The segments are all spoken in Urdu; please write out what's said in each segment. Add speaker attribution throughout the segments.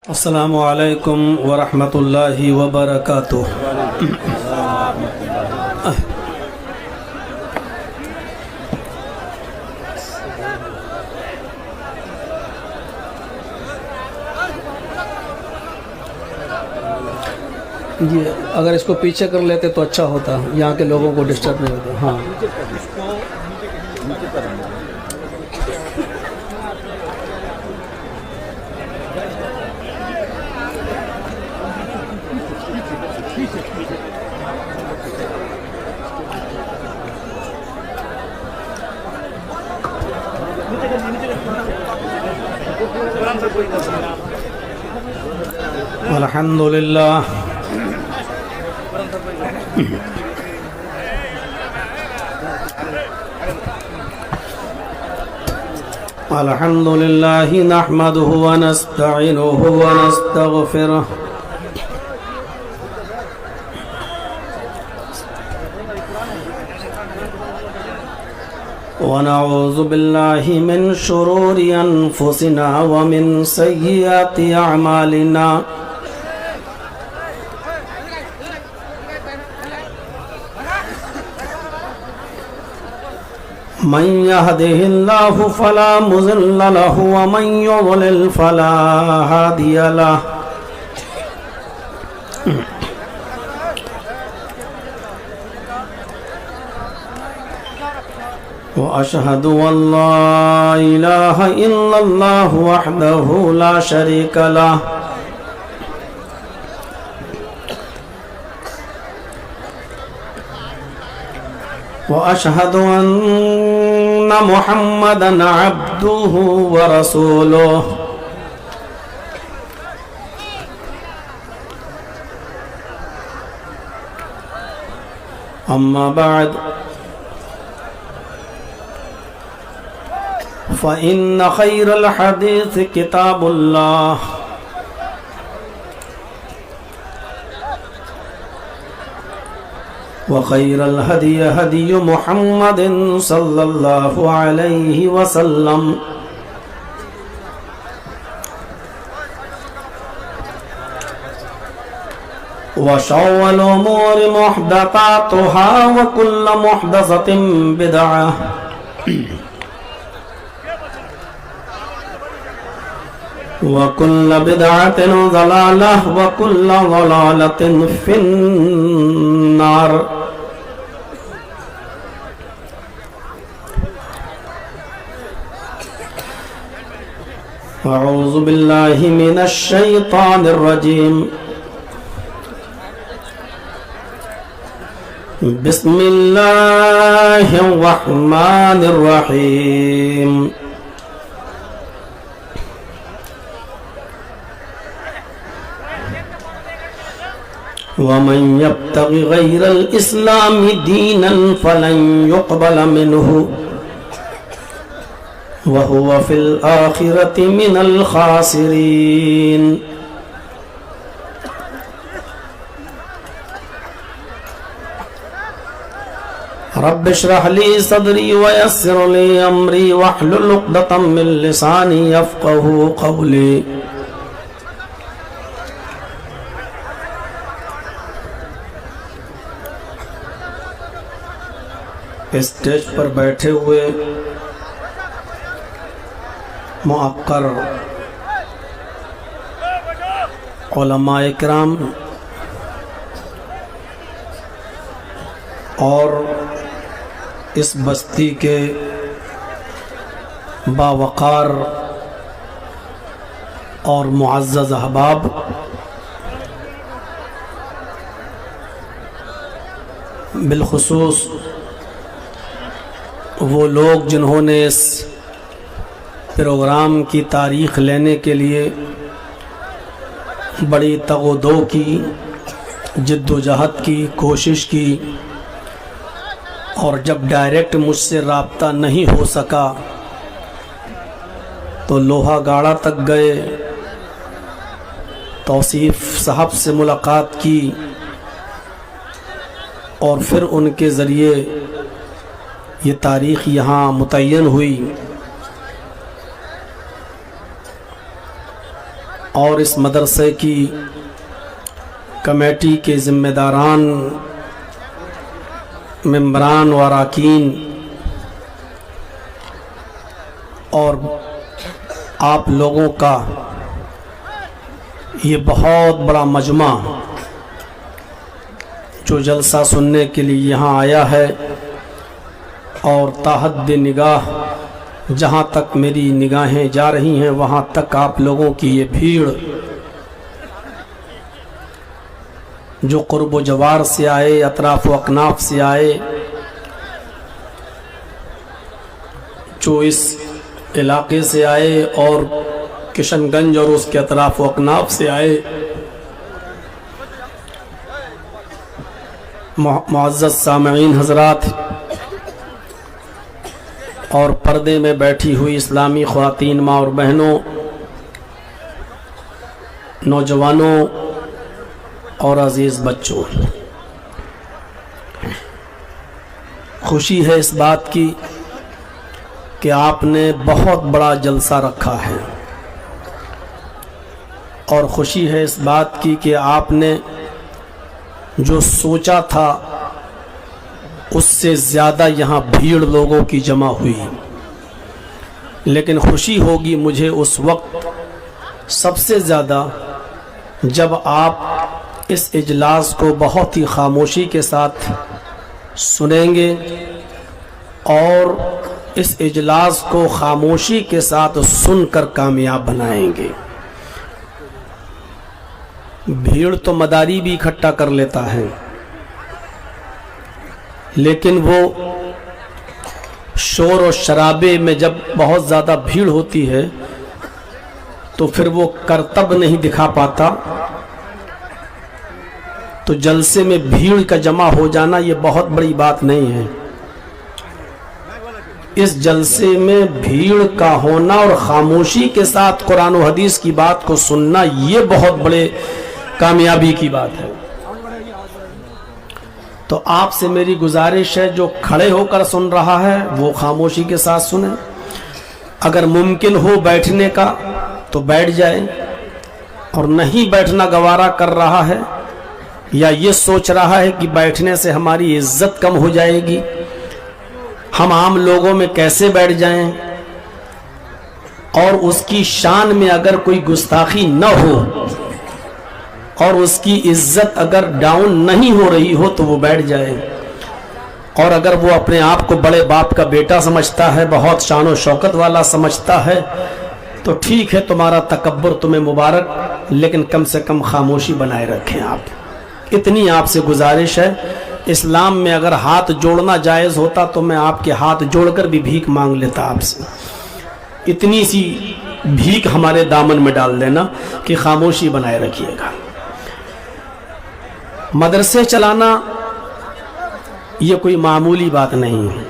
Speaker 1: السلام علیکم ورحمۃ اللہ وبرکاتہ۔ یہ اگر اس کو پیچھے کر لیتے تو اچھا ہوتا، یہاں کے لوگوں کو ڈسٹرب نہیں ہوتا۔ ہاں الحمد للہ الحمد للہ نحمده ونستعینه ونستغفره ونعوذ باللہ من شرور انفسنا ومن سیئات اعمالنا من يهده الله فلا مضل له ومن يضلل فلا هادي له وأشهد أن لا إله إلا الله وحده لا شريك له وأشهد أن محمدًا عبده ورسوله أما بعد فإن خير الحديث كتاب الله وخير الهدي هدي محمد صلى الله عليه وسلم وشر الأمور محدثاتها وكل محدثة بدعة وكل بدعة ضلالة وكل ضلالة في النار۔ أعوذ بالله من الشيطان الرجيم۔ بسم الله الرحمن الرحيم۔ ومن يبتغ غير الإسلام دينا فلن يقبل منه وهو في الآخرة من الخاسرين۔ رب اشرح لي صدري ويسر لي أمري واحلل عقدة من لساني يفقهوا قولي۔ اسٹیج پر بیٹھے ہوئے معقر علماء کرام اور اس بستی کے باوقار اور معزز احباب، بالخصوص وہ لوگ جنہوں نے اس پروگرام کی تاریخ لینے کے لیے بڑی تگ و دو کی، جد و جہد کی، کوشش کی، اور جب ڈائریکٹ مجھ سے رابطہ نہیں ہو سکا تو لوہا گاڑا تک گئے، توصیف صاحب سے ملاقات کی اور پھر ان کے ذریعے یہ تاریخ یہاں متعین ہوئی۔ اور اس مدرسے کی کمیٹی کے ذمہ داران، ممبران و اراکین اور آپ لوگوں کا یہ بہت بڑا مجمع جو جلسہ سننے کے لیے یہاں آیا ہے، اور تاحد نگاہ جہاں تک میری نگاہیں جا رہی ہیں وہاں تک آپ لوگوں کی یہ بھیڑ جو قرب و جوار سے آئے، اطراف و اکناف سے آئے، جو اس علاقے سے آئے اور کشن گنج اور اس کے اطراف و اکناف سے آئے، معزز سامعین حضرات اور پردے میں بیٹھی ہوئی اسلامی خواتین ماں اور بہنوں، نوجوانوں اور عزیز بچوں، خوشی ہے اس بات کی کہ آپ نے بہت بڑا جلسہ رکھا ہے، اور خوشی ہے اس بات کی کہ آپ نے جو سوچا تھا اس سے زیادہ یہاں بھیڑ لوگوں کی جمع ہوئی، لیکن خوشی ہوگی مجھے اس وقت سب سے زیادہ جب آپ اس اجلاس کو بہت ہی خاموشی کے ساتھ سنیں گے اور اس اجلاس کو خاموشی کے ساتھ سن کر کامیاب بنائیں گے۔ بھیڑ تو مداری بھی اکٹھا کر لیتا ہے، لیکن وہ شور و شرابے میں جب بہت زیادہ بھیڑ ہوتی ہے تو پھر وہ کرتب نہیں دکھا پاتا۔ تو جلسے میں بھیڑ کا جمع ہو جانا یہ بہت بڑی بات نہیں ہے، اس جلسے میں بھیڑ کا ہونا اور خاموشی کے ساتھ قرآن و حدیث کی بات کو سننا یہ بہت بڑے کامیابی کی بات ہے۔ تو آپ سے میری گزارش ہے جو کھڑے ہو کر سن رہا ہے وہ خاموشی کے ساتھ سنیں، اگر ممکن ہو بیٹھنے کا تو بیٹھ جائے، اور نہیں بیٹھنا گوارا کر رہا ہے یا یہ سوچ رہا ہے کہ بیٹھنے سے ہماری عزت کم ہو جائے گی، ہم عام لوگوں میں کیسے بیٹھ جائیں، اور اس کی شان میں اگر کوئی گستاخی نہ ہو اور اس کی عزت اگر ڈاؤن نہیں ہو رہی ہو تو وہ بیٹھ جائے، اور اگر وہ اپنے آپ کو بڑے باپ کا بیٹا سمجھتا ہے، بہت شان و شوکت والا سمجھتا ہے، تو ٹھیک ہے، تمہارا تکبر تمہیں مبارک، لیکن کم سے کم خاموشی بنائے رکھیں۔ آپ اتنی آپ سے گزارش ہے۔ اسلام میں اگر ہاتھ جوڑنا جائز ہوتا تو میں آپ کے ہاتھ جوڑ کر بھی بھیک مانگ لیتا آپ سے، اتنی سی بھیک ہمارے دامن میں ڈال دینا کہ خاموشی بنائے رکھیے گا۔ مدرسے چلانا یہ کوئی معمولی بات نہیں ہے۔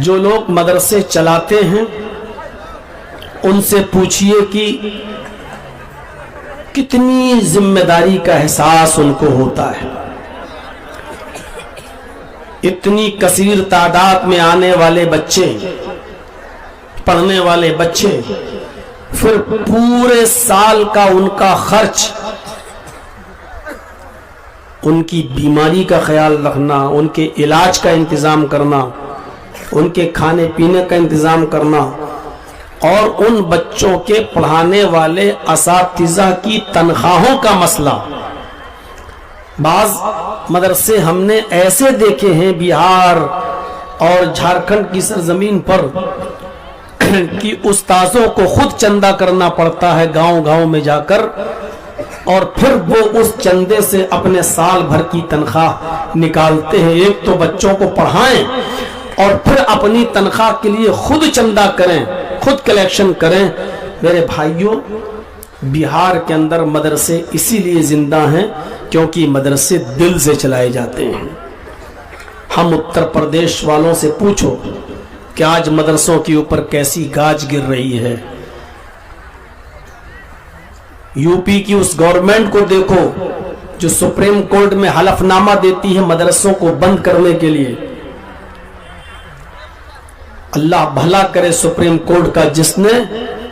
Speaker 1: جو لوگ مدرسے چلاتے ہیں ان سے پوچھئے کہ کتنی ذمہ داری کا احساس ان کو ہوتا ہے۔ اتنی کثیر تعداد میں آنے والے بچے، پڑھنے والے بچے، پھر پورے سال کا ان کا خرچ، ان کی بیماری کا خیال رکھنا، ان کے علاج کا انتظام کرنا، ان کے کھانے پینے کا انتظام کرنا، اور ان بچوں کے پڑھانے والے اساتذہ کی تنخواہوں کا مسئلہ۔ بعض مدرسے ہم نے ایسے دیکھے ہیں بہار اور جھارکھنڈ کی سرزمین پر کہ استاذوں کو خود چندہ کرنا پڑتا ہے گاؤں گاؤں میں جا کر، اور پھر وہ اس چندے سے اپنے سال بھر کی تنخواہ نکالتے ہیں۔ ایک تو بچوں کو پڑھائیں اور پھر اپنی تنخواہ کے لیے خود چندہ کریں، خود کلیکشن کریں۔ میرے بھائیوں، بہار کے اندر مدرسے اسی لیے زندہ ہیں کیونکہ مدرسے دل سے چلائے جاتے ہیں۔ ہم اتر پردیش والوں سے پوچھو کہ آج مدرسوں کے اوپر کیسی گاج گر رہی ہے۔ یو پی کی اس گورنمنٹ کو دیکھو جو سپریم کورٹ میں حلف نامہ دیتی ہے مدرسوں کو بند کرنے کے لیے۔ اللہ بھلا کرے سپریم کورٹ کا، جس نے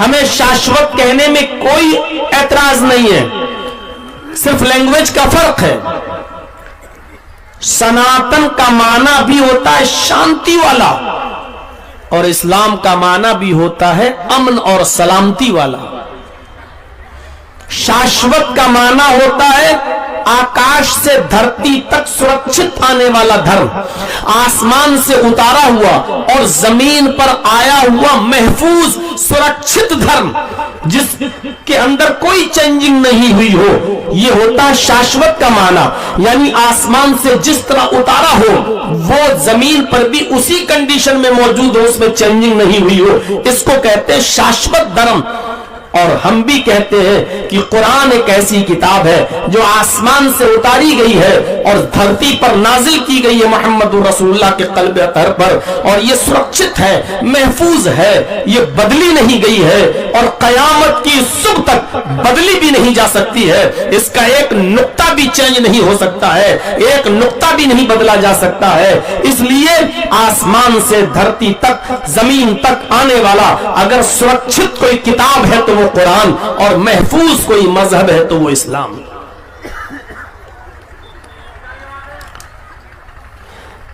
Speaker 1: ہمیں شاشوت کہنے میں کوئی اعتراض نہیں ہے، صرف لینگویج کا فرق ہے۔ سناتن کا معنی بھی ہوتا ہے شانتی والا، اور اسلام کا معنی بھی ہوتا ہے امن اور سلامتی والا۔ شاشوت کا معنی ہوتا ہے آکاش سے دھرتی تک سرکشت آنے والا دھرم، آسمان سے اتارا ہوا اور زمین پر آیا ہوا محفوظ سرکشت دھرم، جس کے اندر کوئی چینجنگ نہیں ہوئی ہو، یہ ہوتا ہے شاشوت کا معنی۔ یعنی آسمان سے جس طرح اتارا ہو وہ زمین پر بھی اسی کنڈیشن میں موجود ہو، اس میں چینجنگ نہیں ہوئی ہو، اس کو کہتے ہیں شاشوت دھرم۔ اور ہم بھی کہتے ہیں کہ قرآن ایک ایسی کتاب ہے جو آسمان سے اتاری گئی ہے اور دھرتی پر نازل کی گئی ہے محمد رسول اللہ کے قلب اطہر پر، اور یہ سرکشت ہے، محفوظ ہے، یہ بدلی نہیں گئی ہے اور قیامت کی صبح تک بدلی بھی نہیں جا سکتی ہے۔ اس کا ایک نقطہ بھی چینج نہیں ہو سکتا ہے، ایک نقطہ بھی نہیں بدلا جا سکتا ہے۔ اس لیے آسمان سے دھرتی تک، زمین تک آنے والا اگر سرکشت کوئی کتاب ہے تو وہ قرآن، اور محفوظ کوئی مذہب ہے تو وہ اسلام۔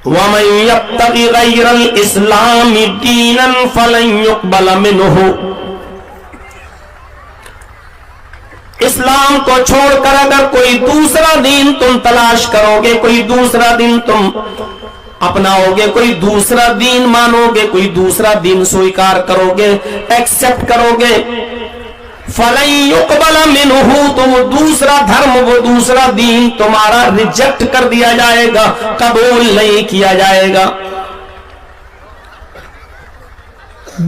Speaker 1: وَمَن يَبْتَغِ غَيْرَ الْإِسْلَامِ دِينًا فَلَن يُقْبَلَ مِنْهُ۔ اسلام کو چھوڑ کر اگر کوئی دوسرا دین تم تلاش کرو گے، کوئی دوسرا دین تم اپناؤ گے، کوئی دوسرا دین مانو گے، کوئی دوسرا دین سویکار کرو گے، ایکسپٹ کرو گے، فَلَن يُقْبَلَ مِنْهُ، تو وہ دوسرا دھرم، وہ دوسرا دین تمہارا ریجیکٹ کر دیا جائے گا، قبول نہیں کیا جائے گا۔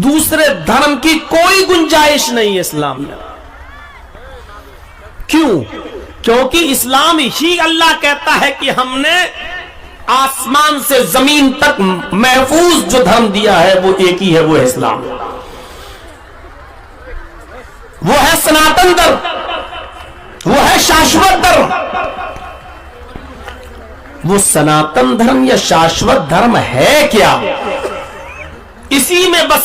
Speaker 1: دوسرے دھرم کی کوئی گنجائش نہیں اسلام میں۔ کیوں؟ کیونکہ اسلام ہی اللہ کہتا ہے کہ ہم نے آسمان سے زمین تک محفوظ جو دھرم دیا ہے وہ ایک ہی ہے، وہ ہے اسلام، وہ ہے سناتن دھرم، وہ ہے شاشوت دھرم۔ وہ سناتن دھرم یا شاشوت دھرم ہے کیا؟ اسی میں بس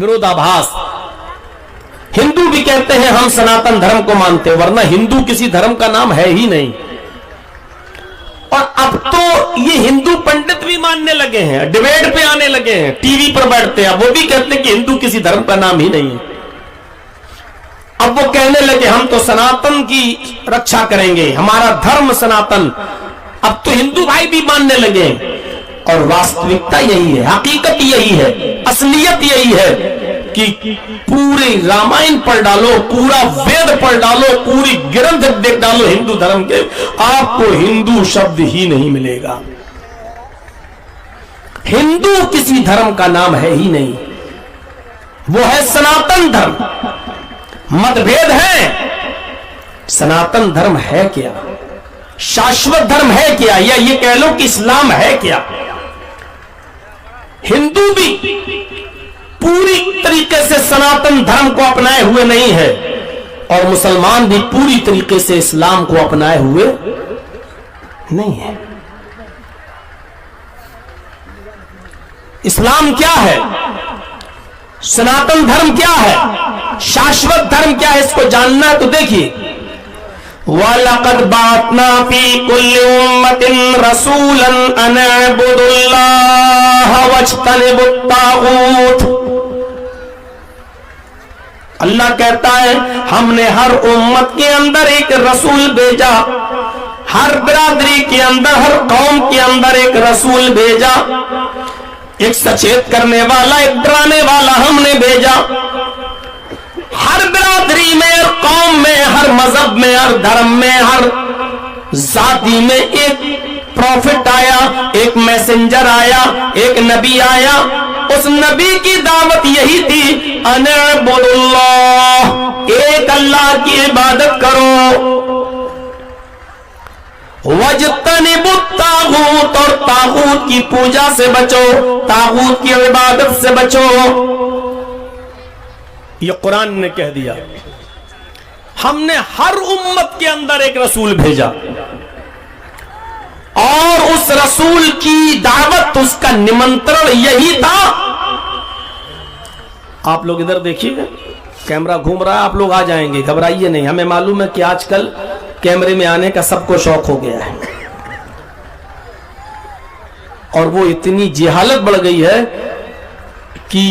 Speaker 1: وروධابھاس۔ ہندو بھی کہتے ہیں ہم سناتن دھرم کو مانتے، ورنہ ہندو کسی دھرم کا نام ہے ہی نہیں۔ اور اب تو یہ ہندو پنڈت بھی ماننے لگے ہیں، ڈیبیٹ پہ آنے لگے ہیں، ٹی وی پر بیٹھتے ہیں، وہ بھی کہتے ہیں کہ ہندو کسی دھرم کا نام ہی نہیں ہے۔ اب وہ کہنے لگے ہم تو سناتن کی رکشا کریں گے، ہمارا دھرم سناتن۔ اب تو ہندو بھائی بھی ماننے لگے ہیں، اور واستوکتا یہی ہے، حقیقت یہی ہے، اصلیت یہی ہے کہ پورے رامائن پڑھ ڈالو، پورا وید پڑھ ڈالو، پوری گرنتھ دیکھ ڈالو ہندو دھرم کے، آپ کو ہندو شبد ہی نہیں ملے گا۔ ہندو کسی دھرم کا نام ہے ہی نہیں، وہ ہے سناتن دھرم۔ مت بھید ہے، سناتن دھرم ہے کیا، شاشوت دھرم ہے کیا، یا یہ کہہ لو کہ اسلام ہے کیا۔ ہندو بھی پوری طریقے سے سناتن دھرم کو اپنائے ہوئے نہیں ہے، اور مسلمان بھی پوری طریقے سے اسلام کو اپنائے ہوئے نہیں ہے۔ اسلام کیا ہے، سناتن دھرم کیا ہے، شاشوت دھرم کیا ہے، اس کو جاننا ہے تو دیکھیے، وَلَقَدْ بَعَثْنَا فِي كُلِّ أُمَّةٍ رَسُولًا أَنِ اعْبُدُوا اللَّهَ وَاجْتَنِبُوا الطَّاغُوتَ۔ اللہ کہتا ہے ہم نے ہر امت کے اندر ایک رسول بھیجا، ہر برادری کے اندر، ہر قوم کے اندر ایک رسول بھیجا، ایک سچیت کرنے والا، ایک ڈرانے والا ہم نے بھیجا۔ ہر برادری میں، ہر قوم میں، ہر مذہب میں، ہر دھرم میں، ہر ذاتی میں ایک پروفٹ آیا، ایک میسنجر آیا، ایک نبی آیا۔ اس نبی کی دعوت یہی تھی، ان اعبدوا اللہ، ایک اللہ کی عبادت کرو، وَاجْتَنِبُوا الطَّاغُوتَ، اور طاغوت کی پوجا سے بچو، طاغوت کی عبادت سے بچو۔ یہ قرآن نے کہہ دیا۔ ہم نے ہر امت کے اندر ایک رسول بھیجا، اور اس رسول کی دعوت، اس کا نمنترن یہی تھا آپ لوگ ادھر دیکھیے کیمرہ گھوم رہا ہے, آپ لوگ آ جائیں گے, گھبرائیے نہیں. ہمیں معلوم ہے کہ آج کل کیمرے میں آنے کا سب کو شوق ہو گیا ہے, اور وہ اتنی جہالت بڑھ گئی ہے کہ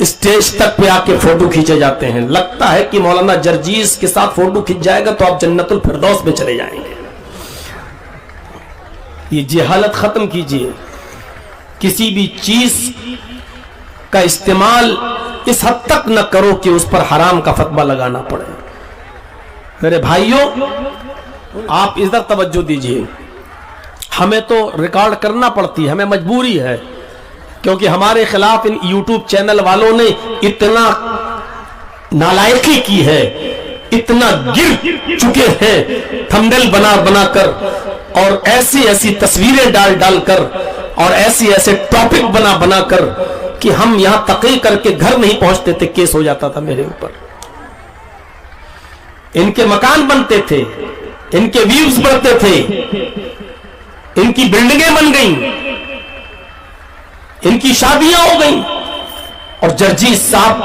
Speaker 1: اسٹیج تک پہ آ کے فوٹو کھینچے جاتے ہیں. لگتا ہے کہ مولانا جرجیز کے ساتھ فوٹو کھینچ جائے گا تو آپ جنت الفردوس میں چلے جائیں گے. یہ جہالت ختم کیجئے. کسی بھی چیز کا استعمال اس حد تک نہ کرو کہ اس پر حرام کا فتویٰ لگانا پڑے. میرے بھائیوں, آپ ادھر توجہ دیجئے. ہمیں تو ریکارڈ کرنا پڑتی ہے, ہمیں مجبوری ہے, کیونکہ ہمارے خلاف ان یوٹیوب چینل والوں نے اتنا نالائقی کی ہے, اتنا گر چکے ہیں تھمبنیل بنا بنا کر, اور ایسی ایسی تصویریں ڈال ڈال کر, اور ایسی ایسے ٹاپک بنا بنا کر کہ ہم یہاں تقریر کر کے گھر نہیں پہنچتے تھے, کیس ہو جاتا تھا میرے اوپر. ان کے مکان بنتے تھے, ان کے ویوز بڑھتے تھے, ان کی بلڈنگیں بن گئیں, ان کی شادیاں ہو گئیں, اور جرجیز صاحب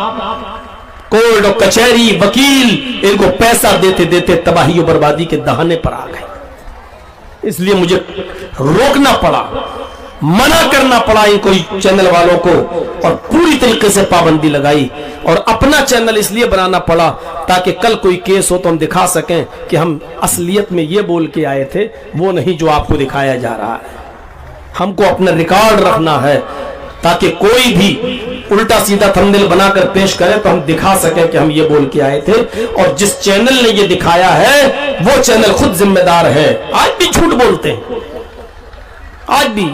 Speaker 1: کورٹ اور کچہری وکیل ان کو پیسہ دیتے دیتے تباہی و بربادی کے دہانے پر آ گئے. اس لیے مجھے روکنا پڑا, منع کرنا پڑا ان کو, چینل والوں کو, اور پوری طریقے سے پابندی لگائی, اور اپنا چینل اس لیے بنانا پڑا تاکہ کل کوئی کیس ہو تو ہم دکھا سکیں کہ ہم اصلیت میں یہ بول کے آئے تھے, وہ نہیں جو آپ کو دکھایا جا رہا ہے. ہم کو اپنا ریکارڈ رکھنا ہے تاکہ کوئی بھی الٹا سیدھا تھمبنیل بنا کر پیش کرے تو ہم دکھا سکیں کہ ہم یہ بول کے آئے تھے, اور جس چینل نے یہ دکھایا ہے وہ چینل خود ذمہ دار ہے. آج بھی جھوٹ بولتے ہیں, آج بھی.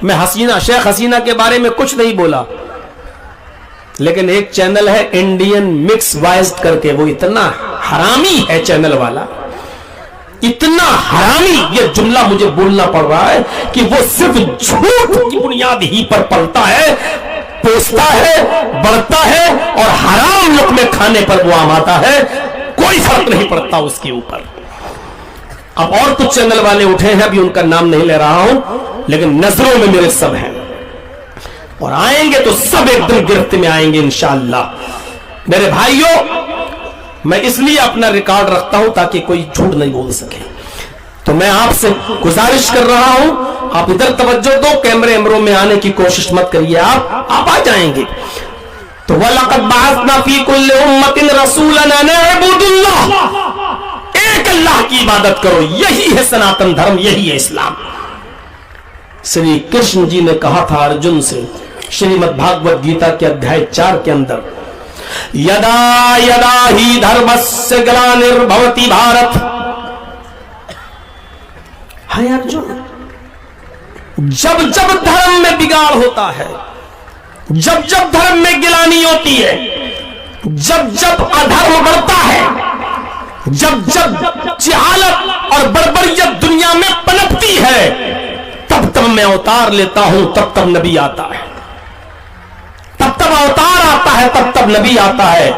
Speaker 1: میں شیخ حسینہ کے بارے میں کچھ نہیں بولا, لیکن ایک چینل ہے انڈین مکس وائز کر کے, وہ اتنا حرامی ہے چینل والا, اتنا حرامی, یہ جملہ مجھے بولنا پڑ رہا ہے کہ وہ صرف جھوٹ کی بنیاد ہی پر پلتا ہے, پوستا ہے, بڑھتا ہے, اور حرام لقمے کھانے پر وہ آماتا ہے. کوئی فرق نہیں پڑتا اس کے اوپر. اب اور کچھ چینل والے اٹھے ہیں, ابھی ان کا نام نہیں لے رہا ہوں, لیکن نظروں میں میرے سب ہیں, اور آئیں گے تو سب ایک دم گرفت میں آئیں گے انشاءاللہ. میرے بھائیوں, میں اس لیے اپنا ریکارڈ رکھتا ہوں تاکہ کوئی جھوٹ نہیں بول سکے. تو میں آپ سے گزارش کر رہا ہوں, آپ ادھر توجہ دو, کیمرے امروں میں آنے کی کوشش مت کریے. آپ آ جائیں گے. تو وَلَقَدْ بَعَثْنَا فِي كُلِّ أُمَّةٍ رَسُولًا أَنِ اعْبُدُوا اللَّهَ, ایک اللہ کی عبادت کرو, یہی ہے سناتن دھرم, یہی ہے اسلام. شری کرشن جی نے کہا تھا ارجن سے, شریمد بھاگوت گیتا کے ادھیائے 4 کے اندر, یدا یدا ہی دھرمسیہ گلانربھوتی بھارت. ہے ارجن, جب جب دھرم میں بگاڑ ہوتا ہے, جب جب دھرم میں گلانی ہوتی ہے, جب جب ادھرم بڑھتا ہے, جب جب جہالت اور بربریت دنیا میں پنپتی ہے, تب تب میں اوتار لیتا ہوں, تب تب نبی آتا ہے. تب تب اوتار آتا ہے, تب تب نبی آتا ہے.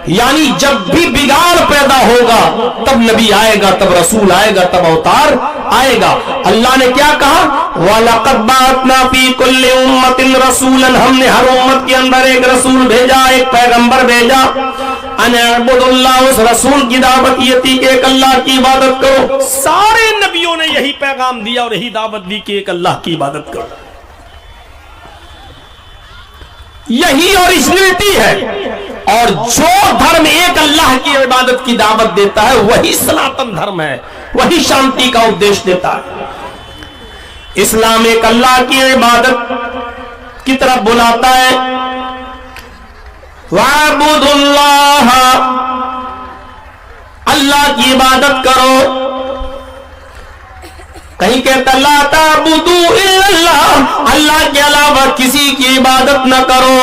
Speaker 1: یعنی جب بھی بگاڑ پیدا ہوگا تب نبی آئے گا, تب رسول آئے گا, تب اوتار آئے گا. اللہ نے کیا کہا, وَلَقَدْ بَعَثْنَا فِي كُلِّ أُمَّةٍ رَسُولًا, ہم نے ہر امت کے اندر ایک رسول بھیجا, ایک پیغمبر بھیجا. اَنِ اعْبُدُوا اللَّهَ, اس رسول کی دعوت یہ تھی کہ ایک اللہ کی عبادت کرو. سارے نبیوں نے یہی پیغام دیا اور یہی دعوت دی کہ ایک اللہ کی عبادت کرو. یہی اوریجنلٹی ہے, اور جو دھرم ایک اللہ کی عبادت کی دعوت دیتا ہے وہی سناتن دھرم ہے, وہی شانتی کا اپدیش دیتا ہے. اسلام ایک اللہ کی عبادت کی طرف بلاتا ہے. وَاعْبُدُوا اللَّهَ, اللہ کی عبادت کرو. کہیں کہتا لا تعبدوا الا اللہ, اللہ کے علاوہ کسی کی عبادت نہ کرو.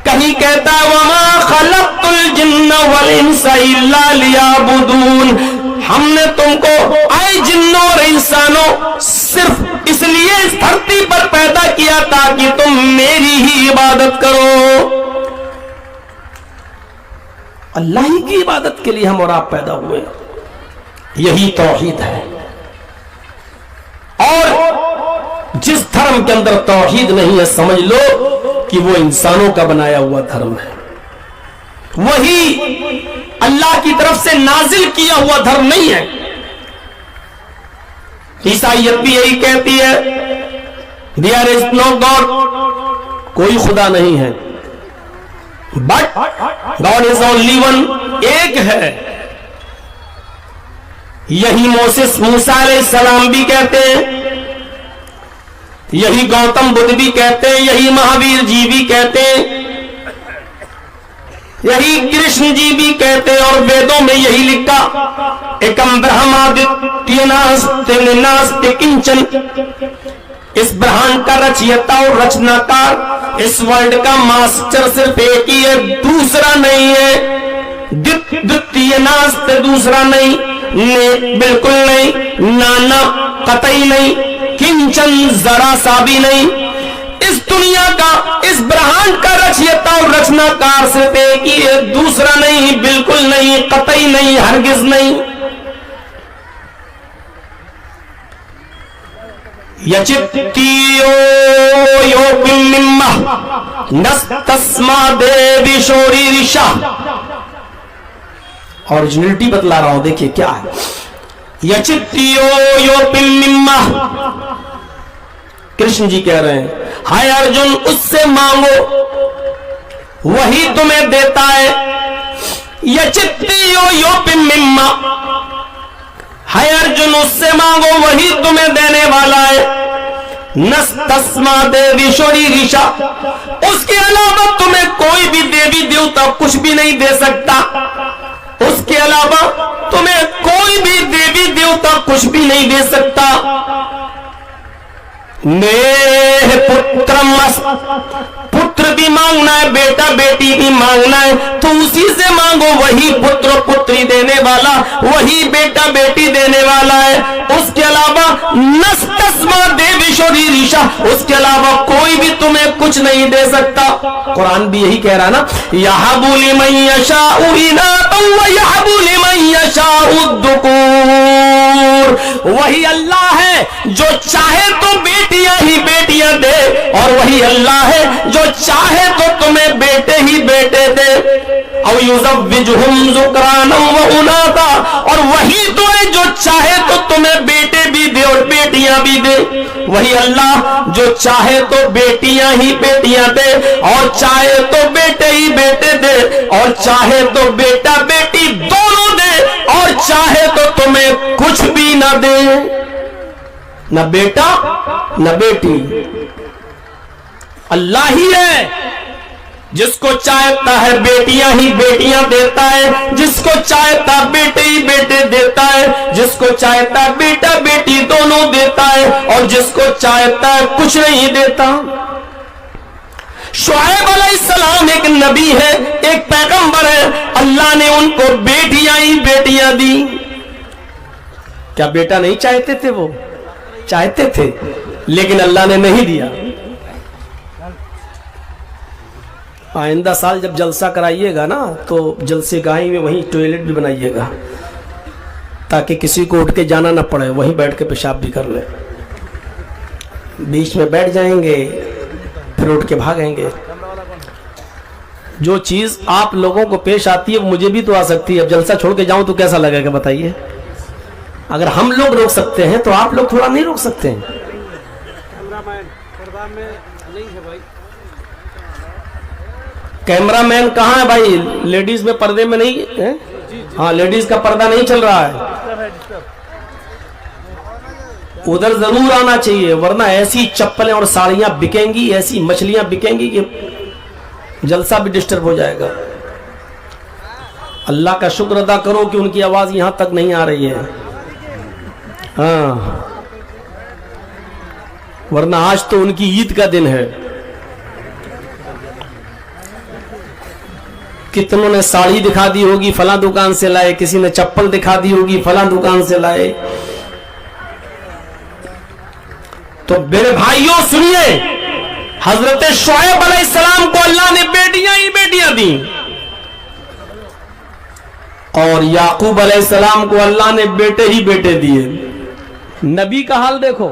Speaker 1: کہیں کہتا وما خلقت الجن والانس الا لیعبدون, ہم نے تم کو اے جنوں اور انسانوں صرف اس لیے اس دھرتی پر پیدا کیا تاکہ تم میری ہی عبادت کرو. اللہ ہی کی عبادت کے لیے ہم اور آپ پیدا ہوئے, یہی توحید ہے. اور جس دھرم کے اندر توحید نہیں ہے, سمجھ لو کہ وہ انسانوں کا بنایا ہوا دھرم ہے، وہی اللہ کی طرف سے نازل کیا ہوا دھرم نہیں ہے۔ عیسائیت بھی یہی کہتی ہے there is no God، کوئی خدا نہیں ہے، but God is only one، ایک ہے۔ یہی موسیٰ علیہ السلام بھی کہتے ہیں، یہی گوتم بدھ بھی کہتے ہیں، یہی مہاویر جی بھی کہتے ہیں، یہی کرشن جی بھی کہتے ہیں، اور ویدوں میں یہی لکھا ایکم برہمادتیہ ناستے ناستے کنچن، اس برہان کا رچیتا اور رچناکار، اس ورلڈ کا ماسٹر صرف ایک ہی ہے، دوسرا نہیں ہے۔ دتیہ ناستے، دوسرا نہیں، بالکل نہیں، نانا قطعی نہیں، کنچن ذرا سا بھی نہیں۔ اس دنیا کا، اس برہان کا رچیتا اور رچناکار صرف ایک ہی ہے، دوسرا نہیں، بالکل نہیں، قطعی نہیں، ہرگز نہیں۔ یچتیو یوپنمہ نستسما دیوی شوری رشا، اوریجنلٹی بتلا رہا ہوں، دیکھیے کیا ہے۔ یچتیو یوپنمہ، کرشن جی کہہ رہے ہیں ہائے ارجن اس سے مانگو وہی تمہیں دیتا ہے۔ یچتیو یوپنمہ، ہائے ارجن اس سے مانگو وہی تمہیں دینے والا ہے۔ نستسما دیوی شوری ریشا، اس کے علاوہ تمہیں کوئی بھی دیوی دیوتا کچھ بھی نہیں دے سکتا، اس کے علاوہ تمہیں کوئی بھی دیوی دیوتا کچھ بھی نہیں دے سکتا۔ نیہ پترم، پتر بھی مانگنا ہے، بیٹا بیٹی بھی مانگنا ہے، تو اسی سے مانگو، وہی پتر پتری دینے والا، وہی بیٹا بیٹی دینے والا ہے۔ اس کے علاوہ نستسما دیوی شوری ریشا، اس کے علاوہ کوئی بھی تمہیں کچھ نہیں دے سکتا۔ قرآن بھی یہی کہہ رہا نا، یَحَبُ لِمَن یَشَاءُ إِنَاثًا وَيَحَبُ لِمَن یَشَاءُ الذُّکُورَ، وہی اللہ ہے جو چاہے تو بیٹیاں ہی بیٹیاں دے، اور وہی اللہ ہے جو چاہے تو تمہیں بیٹے ہی بیٹے دے۔ او یزوجہم ذکرانا واناثا، اور وہی تو ہے جو چاہے تو تمہیں بیٹے بھی دے اور بیٹیاں بھی دے۔ وہی اللہ جو چاہے تو بیٹیاں ہی بیٹیاں دے، اور چاہے تو بیٹے ہی بیٹے دے، اور چاہے تو بیٹا بیٹی دونوں دے، اور چاہے تو تمہیں کچھ بھی نہ دے، نہ بیٹا نہ بیٹی۔ اللہ ہی ہے جس کو چاہتا ہے بیٹیاں ہی بیٹیاں دیتا ہے، جس کو چاہتا بیٹے ہی بیٹے دیتا ہے، جس کو چاہتا بیٹا بیٹی دونوں دیتا ہے، اور جس کو چاہتا ہے کچھ نہیں دیتا۔ شعیب علیہ السلام ایک نبی ہے، ایک پیغمبر ہے، اللہ نے ان کو بیٹیاں ہی بیٹیاں دی۔ کیا بیٹا نہیں چاہتے تھے؟ وہ چاہتے تھے، لیکن اللہ نے نہیں دیا۔ آئندہ سال جب جلسہ کرائیے گا نا تو جلسے گاہی میں وہیں ٹوائلٹ بھی بنائیے گا، تاکہ کسی کو اٹھ کے جانا نہ پڑے، وہیں بیٹھ کے پیشاب بھی کر لے۔ بیچ میں بیٹھ جائیں گے پھر اٹھ کے بھاگیں گے۔ جو چیز آپ لوگوں کو پیش آتی ہے مجھے بھی تو آ سکتی ہے۔ اب جلسہ چھوڑ کے جاؤں تو کیسا لگے گا بتائیے؟ اگر ہم لوگ روک سکتے ہیں تو آپ لوگ تھوڑا نہیں روک سکتے ہیں؟ کیمرہ مین کہاں ہے بھائی؟ لیڈیز میں پردے میں نہیں ہے؟ ہاں، لیڈیز کا پردہ نہیں چل رہا ہے، ادھر ضرور آنا چاہیے، ورنہ ایسی چپلیں اور ساڑیاں بکیں گی، ایسی مچھلیاں بکیں گی کہ جلسہ بھی ڈسٹرب ہو جائے گا۔ اللہ کا شکر ادا کرو کہ ان کی آواز یہاں تک نہیں آ رہی ہے، ہاں، ورنہ آج تو ان کی عید کا دن ہے۔ کتنوں نے ساڑی دکھا دی ہوگی فلاں دکان سے لائے، کسی نے چپل دکھا دی ہوگی فلاں دکان سے لائے۔ تو میرے بھائیوں سنیے، حضرت شعیب علیہ السلام کو اللہ نے بیٹیاں ہی بیٹیاں دی، اور یعقوب علیہ السلام کو اللہ نے بیٹے ہی بیٹے دیے۔ نبی کا حال دیکھو،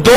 Speaker 1: 2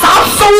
Speaker 1: 700